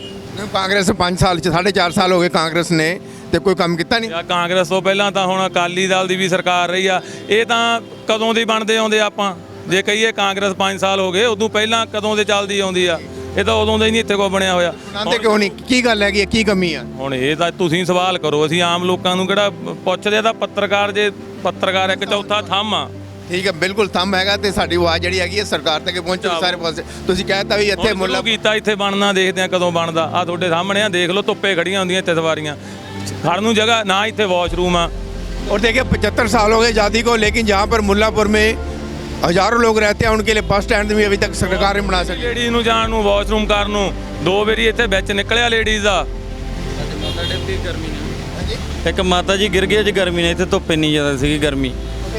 ਕਾਂਗਰਸ 5 ਸਾਲ 'ਚ 4.5 ਸਾਲ ਹੋ ਗਏ ਕਾਂਗਰਸ ਨੇ, ਤੇ ਕੋਈ ਕੰਮ ਕੀਤਾ ਨਹੀਂ। ਕਾਂਗਰਸ ਤੋਂ ਪਹਿਲਾਂ ਤਾਂ ਹੁਣ ਅਕਾਲੀ ਦਲ ਦੀ ਵੀ ਸਰਕਾਰ ਰਹੀ ਆ। ਇਹ ਤਾਂ ਕਦੋਂ ਦੀ ਬਣਦੇ ਆਉਂਦੇ ਆਪਾਂ, ਜੇ ਕਹੀਏ ਕਾਂਗਰਸ 5 ਸਾਲ ਹੋ ਗਏ, ਉਦੋਂ ਪਹਿਲਾਂ ਕਦੋਂ ਦੇ ਚੱਲਦੀ ਆਉਂਦੀ ਆ। ਇਹ ਤਾਂ ਉਦੋਂ ਦਾ ਹੀ ਨਹੀਂ ਇੱਥੇ ਕੋਈ ਬਣਿਆ ਹੋਇਆ। ਬਣਾਉਂਦੇ ਕਿਉਂ ਨਹੀਂ? ਕੀ ਗੱਲ ਹੈਗੀ, ਕੀ ਕਮੀ ਆ? ਹੁਣ ਇਹ ਤਾਂ ਤੁਸੀਂ ਸਵਾਲ ਕਰੋ, ਅਸੀਂ ਆਮ ਲੋਕਾਂ ਨੂੰ ਕਿਹੜਾ ਪੁੱਛਦੇ ਆ। ਤਾਂ ਪੱਤਰਕਾਰ, ਜੇ ਪੱਤਰਕਾਰ ਇੱਕ ਚੌਥਾ ਥੰਮ ਆ। ਠੀਕ ਹੈ, ਬਿਲਕੁਲ ਥੰਮ ਹੈਗਾ, ਤੇ ਸਾਡੀ ਆਵਾਜ਼ ਜਿਹੜੀ ਹੈਗੀ ਹੈ ਸਰਕਾਰ ਤੱਕ ਪਹੁੰਚੋ ਸਾਰੇ ਪਾਸੇ। ਤੁਸੀਂ ਕਹਿਤਾ ਵੀ ਇੱਥੇ ਮੁੱਲਾ ਕੀਤਾ, ਇੱਥੇ ਬਣਨਾ ਦੇਖਦੇ ਆ ਕਦੋਂ ਬਣਦਾ। ਆ ਤੁਹਾਡੇ ਸਾਹਮਣੇ ਆ, ਦੇਖ ਲਓ ਧੁੱਪੇ ਖੜੀਆਂ ਹੁੰਦੀਆਂ ਇੱਥੇ ਸਵਾਰੀਆਂ, ਖੜਨ ਨੂੰ ਜਗ੍ਹਾ ਨਾ, ਇੱਥੇ ਵਾਸ਼ਰੂਮ ਆ। और देखिए 75 साल हो गए आज़ादी को, लेकिन जहाँ पर मुल्लापुर में हजारों लोग रहते हैं, उनके लिए बस स्टैंड भी अभी तक सरकार ने बना सकी। ਲੇਡੀਜ਼ ਨੂੰ ਜਾਣ ਨੂੰ, ਵਾਸ਼ਰੂਮ ਕਰਨ ਨੂੰ 2 ਵਾਰੀ ਇੱਥੇ ਵਿੱਚ ਨਿਕਲਿਆ ਲੇਡੀਜ਼ ਦਾ। ਇੱਕ ਮਾਤਾ ਜੀ ਗਿਰ ਗਏ ਜੀ ਗਰਮੀ ਨੇ, ਇੱਥੇ ਧੁੱਪ ਇੰਨੀ ਜ਼ਿਆਦਾ ਸੀਗੀ ਗਰਮੀ।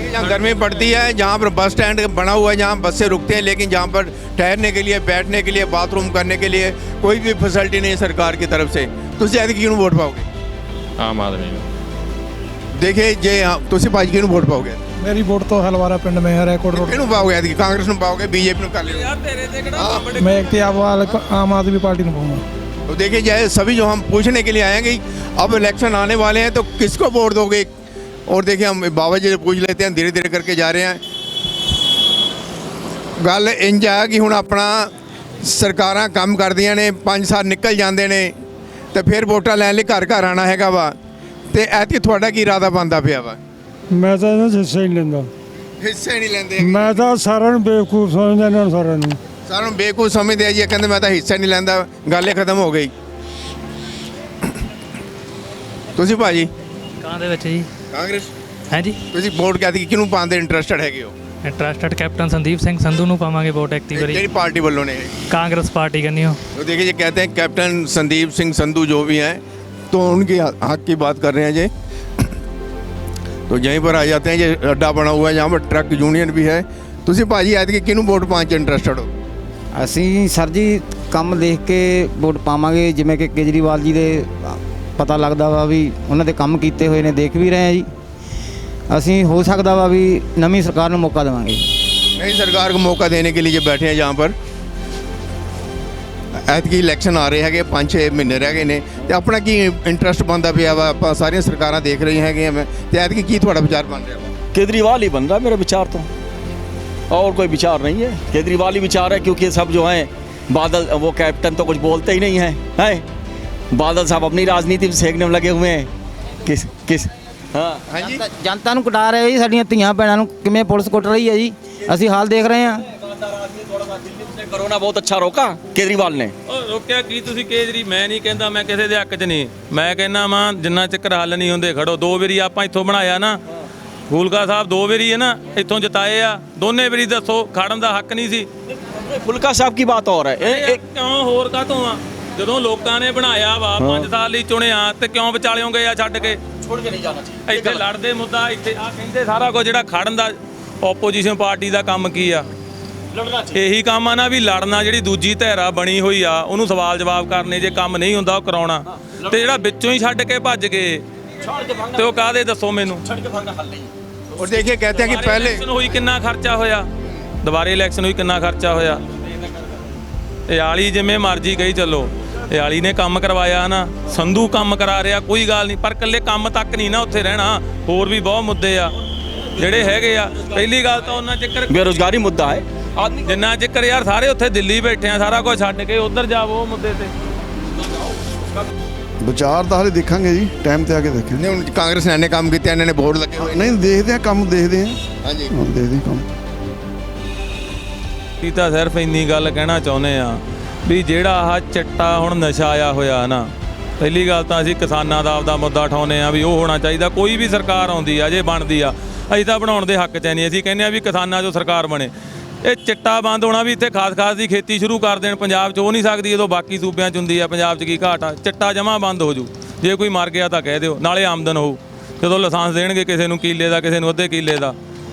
जहाँ गर्मी पड़ती है, जहाँ पर बस स्टैंड बना हुआ है, जहाँ बसें रुकते हैं, लेकिन जहाँ पर ठहरने के लिए, बैठने के लिए, बाथरूम करने के लिए कोई भी फैसिलिटी नहीं है सरकार की तरफ से। ਤੁਸੀਂ ਐਤਕੀ ਕਿਹਨੂੰ ਵੋਟ ਪਾਓਗੇ? ਆਮ ਆਦਮੀ ਨੂੰ। ਦੇਖੇ ਜੇ ਤੁਸੀਂ ਭਾਜੀ ਕਿਹਨੂੰ ਵੋਟ ਪਾਓਗੇ? ਮੇਰੀ ਵੋਟ ਤੋਂ ਹਲਵਾਰਾ ਪਿੰਡ में है रैकोट रोड। ਕਿਹਨੂੰ ਪਾਓਗੇ ਐਤਕੀ? ਕਾਂਗਰਸ ਨੂੰ ਪਾਓਗੇ, ਬੀਜੇਪੀ ਨੂੰ ਕਰ ਲਿਓ? ਯਾਰ ਤੇਰੇ ਤੇ ਕਿਹੜਾ मैं एक आम आदमी पार्टी में पाऊंगा। तो देखिए जाए, सभी जो हम पूछने के लिए आएंगे, अब इलेक्शन आने वाले हैं तो किसको वोट दोगे? और देखिए हम बाबा जी से पूछ लेते हैं, धीरे धीरे करके जा रहे हैं। गल इंज है कि हुण अपना सरकारां काम करदियां ने, 5 साल निकल जाते हैं, तो फिर वोटां लैण लई घर घर आना हैगा वा। तो ऐतकी तुहाडा की इरादा बनदा पिया वा? मैं तो ਇਹਨਾਂ ਹਿੱਸਾ ਹੀ ਨਹੀਂ ਲੈਂਦਾ। हिस्से नहीं लेंदे? ਮੈਂ ਤਾਂ ਸਾਰਿਆਂ ਨੂੰ ਬੇਵਕੂਫ ਸਮਝਦਾ, ਇਹਨਾਂ ਨੂੰ ਸਾਰਿਆਂ ਨੂੰ। सारों बेवकूफ समझते हैं जी, कहते मैं तो हिस्सा नहीं लैंदा, गल ही खत्म हो गई। ਤੁਸੀਂ ਭਾਜੀ ਕਾਂ ਦੇ ਵਿੱਚ ਜੀ ਕਾਂਗਰਸ? ਹਾਂਜੀ। ਤੁਸੀਂ ਵੋਟ ਕਿਹਦੀ ਕਿਹਨੂੰ ਪਾਉਣ ਦੇ ਇੰਟਰਸਟਡ ਹੈਗੇ ਹੋ? ਇੰਟਰਸਟਡ ਕੈਪਟਨ ਸੰਦੀਪ ਸਿੰਘ ਸੰਧੂ ਨੂੰ ਪਾਵਾਂਗੇ ਵੋਟ ਐਕਟਿਵ ਵਾਰੀ। ਕਿਹੜੀ ਪਾर्टी ਵੱਲੋਂ ਨੇ? कांग्रेस पार्टी करनी हो। तो देखिए ये कहते हैं कैप्टन संदीप सिंह संधू जो भी हैं, तो उनके हक की बात कर रहे हैं जी। तो यहीं पर आ जाते हैं, ये अड्डा बना हुआ है जहाँ पर ट्रक यूनियन भी है। ਤੁਸੀਂ ਭਾਜੀ ਐਤਕੀ ਕਿਹਨੂੰ ਵੋਟ ਪਾਉਣ 'ਚ ਇੰਟਰਸਟਡ ਹੋ? ਅਸੀਂ ਸਰ ਜੀ ਕੰਮ ਦੇਖ ਕੇ ਵੋਟ ਪਾਵਾਂਗੇ, ਜਿਵੇਂ ਕਿ ਕੇਜਰੀਵਾਲ ਜੀ ਦੇ ਪਤਾ ਲੱਗਦਾ ਵਾ ਵੀ ਉਹਨਾਂ ਦੇ ਕੰਮ ਕੀਤੇ ਹੋਏ ਨੇ, ਦੇਖ ਵੀ ਰਹੇ ਹਾਂ ਜੀ। ਅਸੀਂ ਹੋ ਸਕਦਾ ਵਾ ਵੀ ਨਵੀਂ ਸਰਕਾਰ ਨੂੰ ਮੌਕਾ ਦੇਵਾਂਗੇ। नई सरकार को मौका देने के लिए बैठे हैं जहाँ पर ਐਤਕੀ ਇਲੈਕਸ਼ਨ ਆ ਰਹੇ ਹੈਗੇ, 5-6 ਮਹੀਨੇ ਰਹਿ ਗਏ ਨੇ, ਤੇ ਆਪਣਾ ਕੀ ਇੰਟਰਸਟ ਬਣਦਾ ਪਿਆ ਵਾ? ਆਪਾਂ ਸਾਰੀਆਂ ਸਰਕਾਰਾਂ ਦੇਖ ਰਹੀਆਂ ਹੈਗੀਆਂ, ਤੇ ਐਤਕੀ ਕੀ ਤੁਹਾਡਾ ਵਿਚਾਰ ਬਣ ਰਿਹਾ ਵਾ? केजरीवाल ही बन रहा है मेरा विचार, तो और कोई विचार नहीं है। केजरीवाल ही विचार है, क्योंकि सब जो हैं बादल, वो कैप्टन तो कुछ बोलते ही नहीं हैं। बादल साहब अपनी राजनीति में सेकने में लगे हुए हैं। किस हाँ ਜੀ ਜਨਤਾ ਨੂੰ ਕਟਾ ਰਹੇ ਜੀ, ਸਾਡੀਆਂ ਧੀਆਂ ਭੈਣਾਂ ਨੂੰ ਕਿਵੇਂ ਪੁਲਿਸ ਕੁੱਟ ਰਹੀ ਹੈ ਜੀ, ਅਸੀਂ ਹਾਲ ਦੇਖ ਰਹੇ ਹਾਂ। कोरोना बहुत अच्छा रोका केजरीवाल ने। ਰੋਕਿਆ ਕੀ ਤੁਸੀਂ ਕੇਜਰੀ? ਮੈਂ ਨਹੀਂ ਕਹਿੰਦਾ, ਮੈਂ ਕਿਸੇ ਦੇ ਹੱਕ 'ਚ ਨਹੀਂ। ਮੈਂ ਕਹਿੰਦਾ ਵਾਂ ਜਿੰਨਾ ਚੱਕਰ ਹੱਲ ਨਹੀਂ ਹੁੰਦੇ ਖੜੋ। 2 ਵਾਰੀ ਆਪਾਂ ਇੱਥੋਂ ਬਣਾਇਆ ਨਾ, ਫੂਲਕਾ ਸਾਹਿਬ 2 ਵਾਰੀ ਹੈ ਨਾ ਇੱਥੋਂ ਜਿਤਾਏ ਆ, ਦੋਨੇ ਵਾਰੀ ਦੱਸੋ ਖੜਨ ਦਾ ਹੱਕ ਨਹੀਂ ਸੀ। ਫੁਲਕਾ ਸਾਹਿਬ ਕੀ ਬਾਤ ਹੋ ਰਹੀ ਹੈ? ਕਿਉਂ ਹੋਰ ਕਾਹਤੋਂ ਆ? ਜਦੋਂ ਲੋਕਾਂ ਨੇ ਬਣਾਇਆ ਵਾ, 5 ਸਾਲ ਲਈ ਚੁਣਿਆ, ਤੇ ਕਿਉਂ ਵਿਚਾਲਿਓਂ ਗਏ ਆ ਛੱਡ ਕੇ? ਛੋੜ ਕੇ ਨਹੀਂ ਜਾਣਾ ਚਾਹੀਦਾ। ਇੱਥੇ ਲੜਦੇ ਮੁੱਦਾ, ਇੱਥੇ ਆ ਕਹਿੰਦੇ ਸਾਰਾ ਕੁਝ ਜਿਹੜਾ ਖੜਨ ਦਾ ਆਪੋਜੀਸ਼ਨ ਪਾਰਟੀ ਦਾ ਕੰਮ ਕੀ ਆ? ਲੜਨਾ ਚਾਹੀਦਾ। ਇਹੀ ਕੰਮ ਆ ਨਾ ਵੀ ਲੜਨਾ। ਜਿਹੜੀ ਦੂਜੀ ਧਿਰਾ ਬਣੀ ਹੋਈ ਆ ਉਹਨੂੰ ਸਵਾਲ ਜਵਾਬ ਕਰਨੇ, ਜੇ ਕੰਮ ਨਹੀਂ ਹੁੰਦਾ ਉਹ ਕਰਾਉਣਾ। ਤੇ ਜਿਹੜਾ ਵਿੱਚੋਂ ਹੀ ਛੱਡ ਕੇ ਭੱਜ ਗਏ, ਤੇ ਉਹ ਕਾਹਦੇ ਦੱਸੋ ਮੈਨੂੰ? ਛੱਡ ਕੇ ਫਰਕ ਹੱਲ ਨਹੀਂ। और देखिए कहते हैं कि पहले ਇਲੈਕਸ਼ਨ ਹੋਈ ਕਿੰਨਾ ਖਰਚਾ ਹੋਇਆ, ਦੁਬਾਰੇ ਇਲੈਕਸ਼ਨ ਹੋਈ ਕਿੰਨਾ ਖਰਚਾ ਹੋਇਆ। ਇਹ ਆਲੀ ਜਿਵੇਂ ਮਰਜ਼ੀ ਕਹੀ ਚੱਲੋ, ਇਹ ਆਲੀ ਨੇ ਕੰਮ ਕਰਵਾਇਆ ਨਾ, ਸੰਧੂ ਕੰਮ ਕਰਾ ਰਿਹਾ, ਕੋਈ ਗੱਲ ਨਹੀਂ, ਪਰ ਇਕੱਲੇ ਕੰਮ ਤੱਕ ਨਹੀਂ ਨਾ ਉੱਥੇ ਰਹਿਣਾ, ਹੋਰ ਵੀ ਬਹੁਤ ਮੁੱਦੇ ਆ ਜਿਹੜੇ ਹੈਗੇ ਆ। ਪਹਿਲੀ ਗੱਲ ਤਾਂ ਉਹਨਾਂ ਚੱਕਰ ਬੇਰੁਜ਼ਗਾਰੀ ਮੁੱਦਾ ਹੈ, ਜਿੰਨਾ ਚੱਕਰ ਯਾਰ ਸਾਰੇ ਉੱਥੇ ਦਿੱਲੀ ਬੈਠੇ ਆ, ਸਾਰਾ ਕੁਝ ਛੱਡ ਕੇ ਉੱਧਰ ਜਾਵੋ ਉਹ ਮੁੱਦੇ ਤੇ। ਵਿਚਾਰ ਤਾਂ ਹਾਲੇ ਦੇਖਾਂਗੇ ਜੀ, ਟਾਈਮ ਤੇ ਆ ਕੇ ਦੇਖਾਂਗੇ। नहीं उन कांग्रेस ने अन्य काम किए, इन्होंने वोट लगे हुए ਨਹੀਂ ਦੇਖਦੇ ਆ ਕੰਮ, ਦੇਖਦੇ ਆ। हाँ जी ਦੇਖਦੇ ਕੰਮ। ਇਹ ਤਾਂ ਸਿਰਫ ਇੰਨੀ ਗੱਲ ਕਹਿਣਾ ਚਾਹੁੰਦੇ ਆ ਵੀ ਜਿਹੜਾ ਆਹ ਚਿੱਟਾ ਹੁਣ ਨਸ਼ਾ ਆਇਆ ਹੋਇਆ ਨਾ, ਪਹਿਲੀ ਗੱਲ ਤਾਂ ਅਸੀਂ ਕਿਸਾਨਾਂ ਦਾ ਆਪਦਾ ਮੁੱਦਾ ਉਠਾਉਂਦੇ ਆ ਵੀ ਉਹ ਹੋਣਾ ਚਾਹੀਦਾ। ਕੋਈ ਵੀ ਸਰਕਾਰ ਆਉਂਦੀ ਆ ਜੇ ਬਣਦੀ ਆ, ਅਸੀਂ ਤਾਂ ਬਣਾਉਣ ਦੇ ਹੱਕ 'ਚ ਨਹੀਂ, ਅਸੀਂ ਕਹਿੰਦੇ ਆ ਵੀ ਕਿਸਾਨਾਂ 'ਚੋਂ ਸਰਕਾਰ ਬਣੇ। ਇਹ ਚਿੱਟਾ ਬੰਦ ਹੋਣਾ ਵੀ ਇੱਥੇ ਖਾਸ ਦੀ ਖੇਤੀ ਸ਼ੁਰੂ ਕਰ ਦੇਣ, ਪੰਜਾਬ 'ਚ ਹੋ ਨਹੀਂ ਸਕਦੀ ਜਦੋਂ ਬਾਕੀ ਸੂਬਿਆਂ 'ਚ ਹੁੰਦੀ ਆ। ਪੰਜਾਬ 'ਚ ਕੀ ਘਾਟ ਆ, ਚਿੱਟਾ ਜਮਾ ਬੰਦ ਹੋ ਜੂ। ਜੇ ਕੋਈ ਮਰ ਗਿਆ ਤਾਂ ਕਹਿ ਦਿਓ, ਨਾਲੇ ਆਮਦਨ ਹੋਊ। ਜਦੋਂ ਲਾਇਸੈਂਸ ਦੇਣਗੇ ਕਿਸੇ ਨੂੰ ਕਿੱਲੇ ਦਾ, ਕਿਸੇ ਨੂੰ ਅੱਧੇ ਕਿੱਲੇ ਦਾ,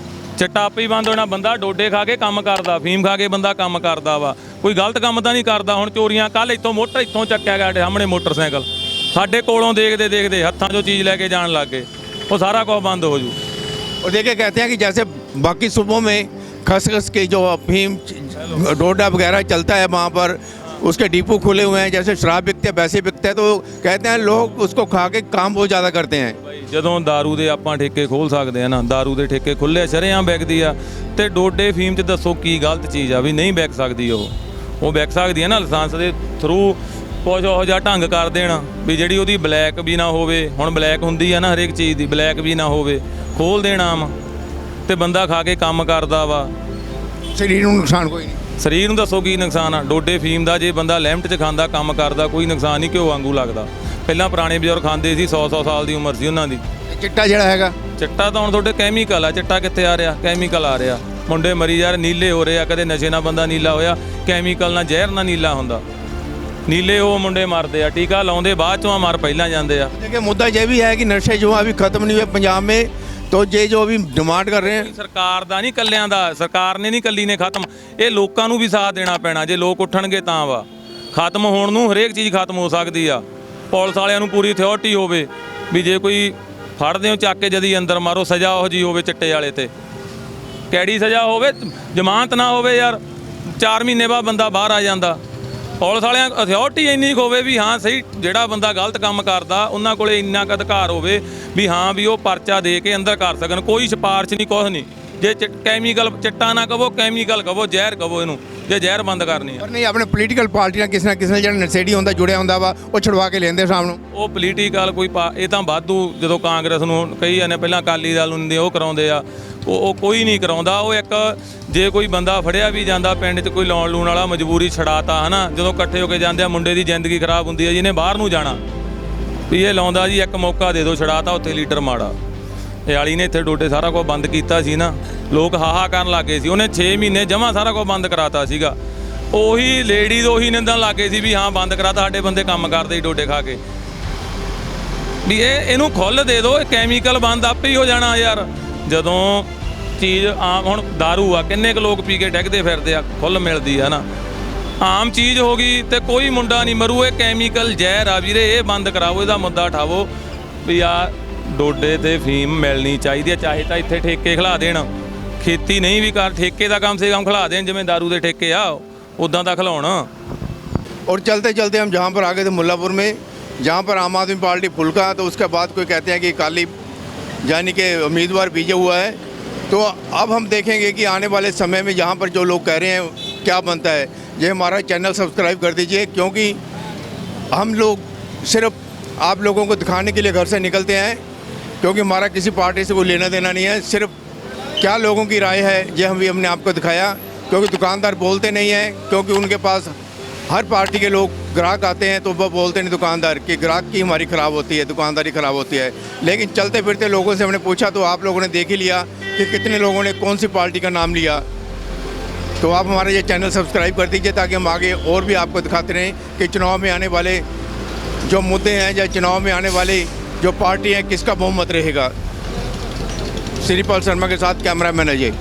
ਚਿੱਟਾ ਆਪੇ ਹੀ ਬੰਦ ਹੋਣਾ। ਬੰਦਾ ਡੋਡੇ ਖਾ ਕੇ ਕੰਮ ਕਰਦਾ, ਫੀਮ ਖਾ ਕੇ ਬੰਦਾ ਕੰਮ ਕਰਦਾ ਵਾ, ਕੋਈ ਗਲਤ ਕੰਮ ਤਾਂ ਨਹੀਂ ਕਰਦਾ। ਹੁਣ ਚੋਰੀਆਂ, ਕੱਲ ਇੱਥੋਂ ਚੱਕਿਆ ਗਿਆ ਸਾਡੇ ਸਾਹਮਣੇ ਮੋਟਰਸਾਈਕਲ, ਸਾਡੇ ਕੋਲੋਂ ਦੇਖਦੇ ਹੱਥਾਂ 'ਚੋਂ ਚੀਜ਼ ਲੈ ਕੇ ਜਾਣ ਲੱਗ ਗਏ, ਉਹ ਸਾਰਾ ਕੁਝ ਬੰਦ ਹੋ ਜੂ। और देखिए कहते हैं कि जैसे बाकी सूबों में खसखस के जो अफीम डोडा वगैरह चलता है, वहाँ पर उसके डिपो खुले हुए हैं, जैसे शराब बिकते हैं वैसे बिकते हैं, तो कहते हैं लोग उसको खा के काम बहुत ज़्यादा करते हैं। ਜਦੋਂ दारू ਦੇ ਆਪਾਂ ਠੇਕੇ ਖੋਲ ਸਕਦੇ ਆ ਨਾ, दारू ਦੇ ਠੇਕੇ ਖੁੱਲੇ ਸ਼ਰੇਆਮ ਵਿਕਦੀ ਆ, ਤੇ ਡੋਡੇ ਫੀਮ 'ਚ ਦੱਸੋ ਕੀ ਗਲਤ ਚੀਜ਼ ਆ ਵੀ ਨਹੀਂ ਵਿਕ ਸਕਦੀ। ਉਹ ਵਿਕ ਸਕਦੀ ਹੈ ਨਾ ਲਾਇਸੈਂਸ ਦੇ ਥਰੂ, ਕੁਝ ਉਹ ਜਿਹਾ ਢੰਗ ਕਰ ਦੇਣਾ ਵੀ ਜਿਹੜੀ ਉਹਦੀ ਬਲੈਕ ਵੀ ਨਾ ਹੋਵੇ। ਹੁਣ ਬਲੈਕ ਹੁੰਦੀ ਆ ਨਾ ਹਰੇਕ ਚੀਜ਼ ਦੀ, ਬਲੈਕ ਵੀ ਨਾ ਹੋਵੇ, ਖੋਲ ਦੇਣਾ ਆਮ, ਤੇ ਬੰਦਾ ਖਾ ਕੇ ਕੰਮ ਕਰਦਾ ਵਾ। ਸਰੀਰ ਨੂੰ ਨੁਕਸਾਨ ਕੋਈ ਨਹੀਂ, ਸਰੀਰ ਨੂੰ ਦੱਸੋ ਕੀ ਨੁਕਸਾਨ ਆ ਡੋਡੇ ਫੀਮ ਦਾ। ਜੇ ਬੰਦਾ ਲਿਮਟ 'ਚ ਖਾਂਦਾ, ਕੰਮ ਕਰਦਾ, ਕੋਈ ਨੁਕਸਾਨ ਨਹੀਂ, ਘਿਓ ਵਾਂਗੂ ਲੱਗਦਾ। ਪਹਿਲਾਂ ਪੁਰਾਣੇ ਬਜ਼ੁਰਗ ਖਾਂਦੇ ਸੀ, 100 ਸਾਲ ਦੀ ਉਮਰ ਸੀ ਉਹਨਾਂ ਦੀ। ਚਿੱਟਾ ਜਿਹੜਾ ਹੈਗਾ, ਚਿੱਟਾ ਤਾਂ ਹੁਣ ਤੁਹਾਡੇ ਕੈਮੀਕਲ ਆ। ਚਿੱਟਾ ਕਿੱਥੇ ਆ ਰਿਹਾ, ਕੈਮੀਕਲ ਆ ਰਿਹਾ। ਮੁੰਡੇ ਮਰੀ ਯਾਰ, ਨੀਲੇ ਹੋ ਰਹੇ ਆ। ਕਦੇ ਨਸ਼ੇ ਨਾਲ ਬੰਦਾ ਨੀਲਾ ਹੋਇਆ, ਕੈਮੀਕਲ ਨਾਲ, ਜ਼ਹਿਰ ਨਾਲ ਨੀਲਾ ਹੁੰਦਾ। ਨੀਲੇ ਉਹ ਮੁੰਡੇ ਮਰਦੇ ਆ, ਟੀਕਾ ਲਾਉਂਦੇ ਬਾਅਦ 'ਚੋਂ ਮਰ ਪਹਿਲਾਂ ਜਾਂਦੇ ਆ। देखिए मुद्दा ये भी है कि नशे जो अभी खत्म नहीं हुए पंजाब में, तो ये जो अभी डिमांड कर रहे हैं, ਸਰਕਾਰ ਦਾ ਨਹੀਂ ਕੱਲਿਆਂ ਦਾ, ਸਰਕਾਰ ਨੇ ਨਹੀਂ ਕੱਲੀ ਨੇ ਖਤਮ, ਇਹ ਲੋਕਾਂ ਨੂੰ ਵੀ ਸਾਥ ਦੇਣਾ ਪੈਣਾ। ਜੇ ਲੋਕ ਉੱਠਣਗੇ ਤਾਂ ਵਾ ਖਤਮ ਹੋਣ ਨੂੰ, ਹਰੇਕ ਚੀਜ਼ ਖਤਮ ਹੋ ਸਕਦੀ ਆ। ਪੁਲਿਸ ਵਾਲਿਆਂ ਨੂੰ ਪੂਰੀ ਅਥਾਰਟੀ ਹੋਵੇ ਵੀ ਜੇ ਕੋਈ ਫੜਦੇ ਹੋ ਚੱਕ ਕੇ ਜਦੀ ਅੰਦਰ ਮਾਰੋ, ਸਜ਼ਾ ਉਹ ਜੀ ਹੋਵੇ ਚਿੱਟੇ ਵਾਲੇ ਤੇ, ਕੈੜੀ ਸਜ਼ਾ ਹੋਵੇ, ਜ਼ਮਾਨਤ ਨਾ ਹੋਵੇ। ਯਾਰ 4 ਮਹੀਨੇ ਬਾਅਦ ਬੰਦਾ ਬਾਹਰ ਆ ਜਾਂਦਾ। ਪੁਲਿਸ ਵਾਲਿਆਂ ਅਥਾਰਟੀ ਇੰਨੀ ਕੁ ਹੋਵੇ ਵੀ ਹਾਂ ਸਹੀ, ਜਿਹੜਾ ਬੰਦਾ ਗਲਤ ਕੰਮ ਕਰਦਾ ਉਹਨਾਂ ਕੋਲੇ ਇੰਨਾ ਕੁ ਅਧਿਕਾਰ ਹੋਵੇ ਵੀ ਹਾਂ ਵੀ ਉਹ ਪਰਚਾ ਦੇ ਕੇ ਅੰਦਰ ਕਰ ਸਕਣ। ਕੋਈ ਸਿਫਾਰਿਸ਼ ਨਹੀਂ, ਕੁਛ ਨਹੀਂ। ਜੇ ਕੈਮੀਕਲ ਚਿੱਟਾ ਨਾ ਕਹੋ, ਕੈਮੀਕਲ ਕਹੋ, ਜ਼ਹਿਰ ਕਹੋ ਇਹਨੂੰ, ਜੇ ਜ਼ਹਿਰ ਬੰਦ ਕਰਨੀ ਆ। ਪਰ ਨਹੀਂ ਆਪਣੇ ਪੋਲੀਟੀਕਲ ਪਾਰਟੀਆਂ ਕਿਸੇ ਨਾ ਜਿਹੜਾ ਨਸ਼ੇੜੀ ਹੁੰਦਾ, ਜੁੜਿਆ ਹੁੰਦਾ ਵਾ, ਉਹ ਛੁਡਵਾ ਕੇ ਲੈਂਦੇ ਸਾਹਮਣੇ। ਉਹ ਪੋਲੀਟੀਕਲ ਕੋਈ ਇਹ ਤਾਂ ਵਾਧੂ, ਜਦੋਂ ਕਾਂਗਰਸ ਨੂੰ ਕਈ ਜਾਂਦੇ ਪਹਿਲਾਂ ਅਕਾਲੀ ਦਲ ਨੂੰ ਦਿੰਦੇ, ਉਹ ਕਰਾਉਂਦੇ ਆ। ਉਹ ਕੋਈ ਨਹੀਂ ਕਰਾਉਂਦਾ। ਉਹ ਇੱਕ ਜੇ ਕੋਈ ਬੰਦਾ ਫੜਿਆ ਵੀ ਜਾਂਦਾ ਪਿੰਡ 'ਚ, ਕੋਈ ਲਾਉਣ ਲੂਣ ਵਾਲਾ, ਮਜਬੂਰੀ ਛੜਾਤਾ ਹੈ ਨਾ, ਜਦੋਂ ਇਕੱਠੇ ਹੋ ਕੇ ਜਾਂਦੇ ਆ, ਮੁੰਡੇ ਦੀ ਜ਼ਿੰਦਗੀ ਖਰਾਬ ਹੁੰਦੀ ਹੈ ਜਿਹਨੇ ਬਾਹਰ ਨੂੰ ਜਾਣਾ, ਵੀ ਇਹ ਲਾਉਂਦਾ ਜੀ ਇੱਕ ਮੌਕਾ ਦੇ ਦਿਓ, ਛੜਾਤਾ, ਉੱਥੇ ਲੀਡਰ ਮਾੜਾ। ਇਹ ਵਾਲੀ ਨੇ ਇੱਥੇ ਡੋਡੇ ਸਾਰਾ ਕੁਝ ਬੰਦ ਕੀਤਾ ਸੀ ਨਾ, ਲੋਕ ਹਾਹਾ ਕਰਨ ਲੱਗੇ ਸੀ। ਉਹਨੇ 6 ਮਹੀਨੇ ਜਮਾਂ ਸਾਰਾ ਕੁਝ ਬੰਦ ਕਰਾਤਾ ਸੀਗਾ। ਉਹੀ ਲੇਡੀਜ਼ ਉਹੀ ਨਿੰਦਣ ਲੱਗੇ ਸੀ ਵੀ ਹਾਂ ਬੰਦ ਕਰਾਤਾ, ਸਾਡੇ ਬੰਦੇ ਕੰਮ ਕਰਦੇ ਸੀ ਡੋਡੇ ਖਾ ਕੇ। ਵੀ ਇਹਨੂੰ ਖੁੱਲ੍ਹ ਦੇ ਦਿਓ, ਇਹ ਕੈਮੀਕਲ ਬੰਦ ਆਪੇ ਹੀ ਹੋ ਜਾਣਾ ਯਾਰ। ਜਦੋਂ ਚੀਜ਼ ਆਮ, ਹੁਣ ਦਾਰੂ ਆ, ਕਿੰਨੇ ਕੁ ਲੋਕ ਪੀ ਕੇ ਡਿੱਗਦੇ ਫਿਰਦੇ ਆ, ਖੁੱਲ੍ਹ ਮਿਲਦੀ ਆ ਨਾ, ਆਮ ਚੀਜ਼ ਹੋ ਗਈ ਤੇ ਕੋਈ ਮੁੰਡਾ ਨਹੀਂ ਮਰੂ। ਇਹ ਕੈਮੀਕਲ ਜ਼ਹਿਰ ਆ ਵੀਰੇ, ਇਹ ਬੰਦ ਕਰਾਓ, ਇਹਦਾ ਮੁੱਦਾ ਉਠਾਵੋ ਵੀ ਆ ਡੋਡੇ ਤੇ ਫੀਮ ਮਿਲਣੀ ਚਾਹੀਦੀ ਹੈ। ਚਾਹੇ ਤਾਂ ਇੱਥੇ ਠੇਕੇ ਖਿਲਾ ਦੇਣ, ਖੇਤੀ ਨਹੀਂ ਵੀ ਕਰ, ਠੇਕੇ ਦਾ ਕਮ ਸੇ ਕਮ ਖਿਲਾ ਦੇਣ, ਜਿਵੇਂ ਦਾਰੂ ਦੇ ਠੇਕੇ ਆ ਉੱਦਾਂ ਦਾ ਖਿਲਾਉਣ। और चलते चलते हम जहाँ पर आ गए थे मुल्लापुर में, जहाँ पर आम आदमी पार्टी फुल्का, तो उसके बाद कोई कहते हैं कि अकाली यानी कि उम्मीदवार बीजे हुआ है। तो अब हम देखेंगे कि आने वाले समय में यहाँ पर जो लोग कह रहे हैं क्या बनता है। ये हमारा चैनल सब्सक्राइब कर दीजिए, क्योंकि हम लोग सिर्फ आप लोगों को दिखाने के लिए घर से निकलते हैं, क्योंकि हमारा किसी पार्टी से कोई लेना देना नहीं है। सिर्फ क्या लोगों की राय है ये हमने आपको दिखाया, क्योंकि दुकानदार बोलते नहीं हैं, क्योंकि उनके पास हर पार्टी के लोग ग्राहक आते हैं तो वह बोलते नहीं दुकानदार कि ग्राहक की हमारी ख़राब होती है, दुकानदारी ख़राब होती है। लेकिन चलते फिरते लोगों से हमने पूछा तो आप लोगों ने देख ही लिया कि कितने लोगों ने कौन सी पार्टी का नाम लिया। तो आप हमारा ये चैनल सब्सक्राइब कर दीजिए, ताकि हम आगे और भी आपको दिखाते रहें कि चुनाव में आने वाले जो मुद्दे हैं या चुनाव में आने वाली जो पार्टी है किसका बहुमत रहेगा। श्रीपाल शर्मा के साथ कैमरा मैन अजय।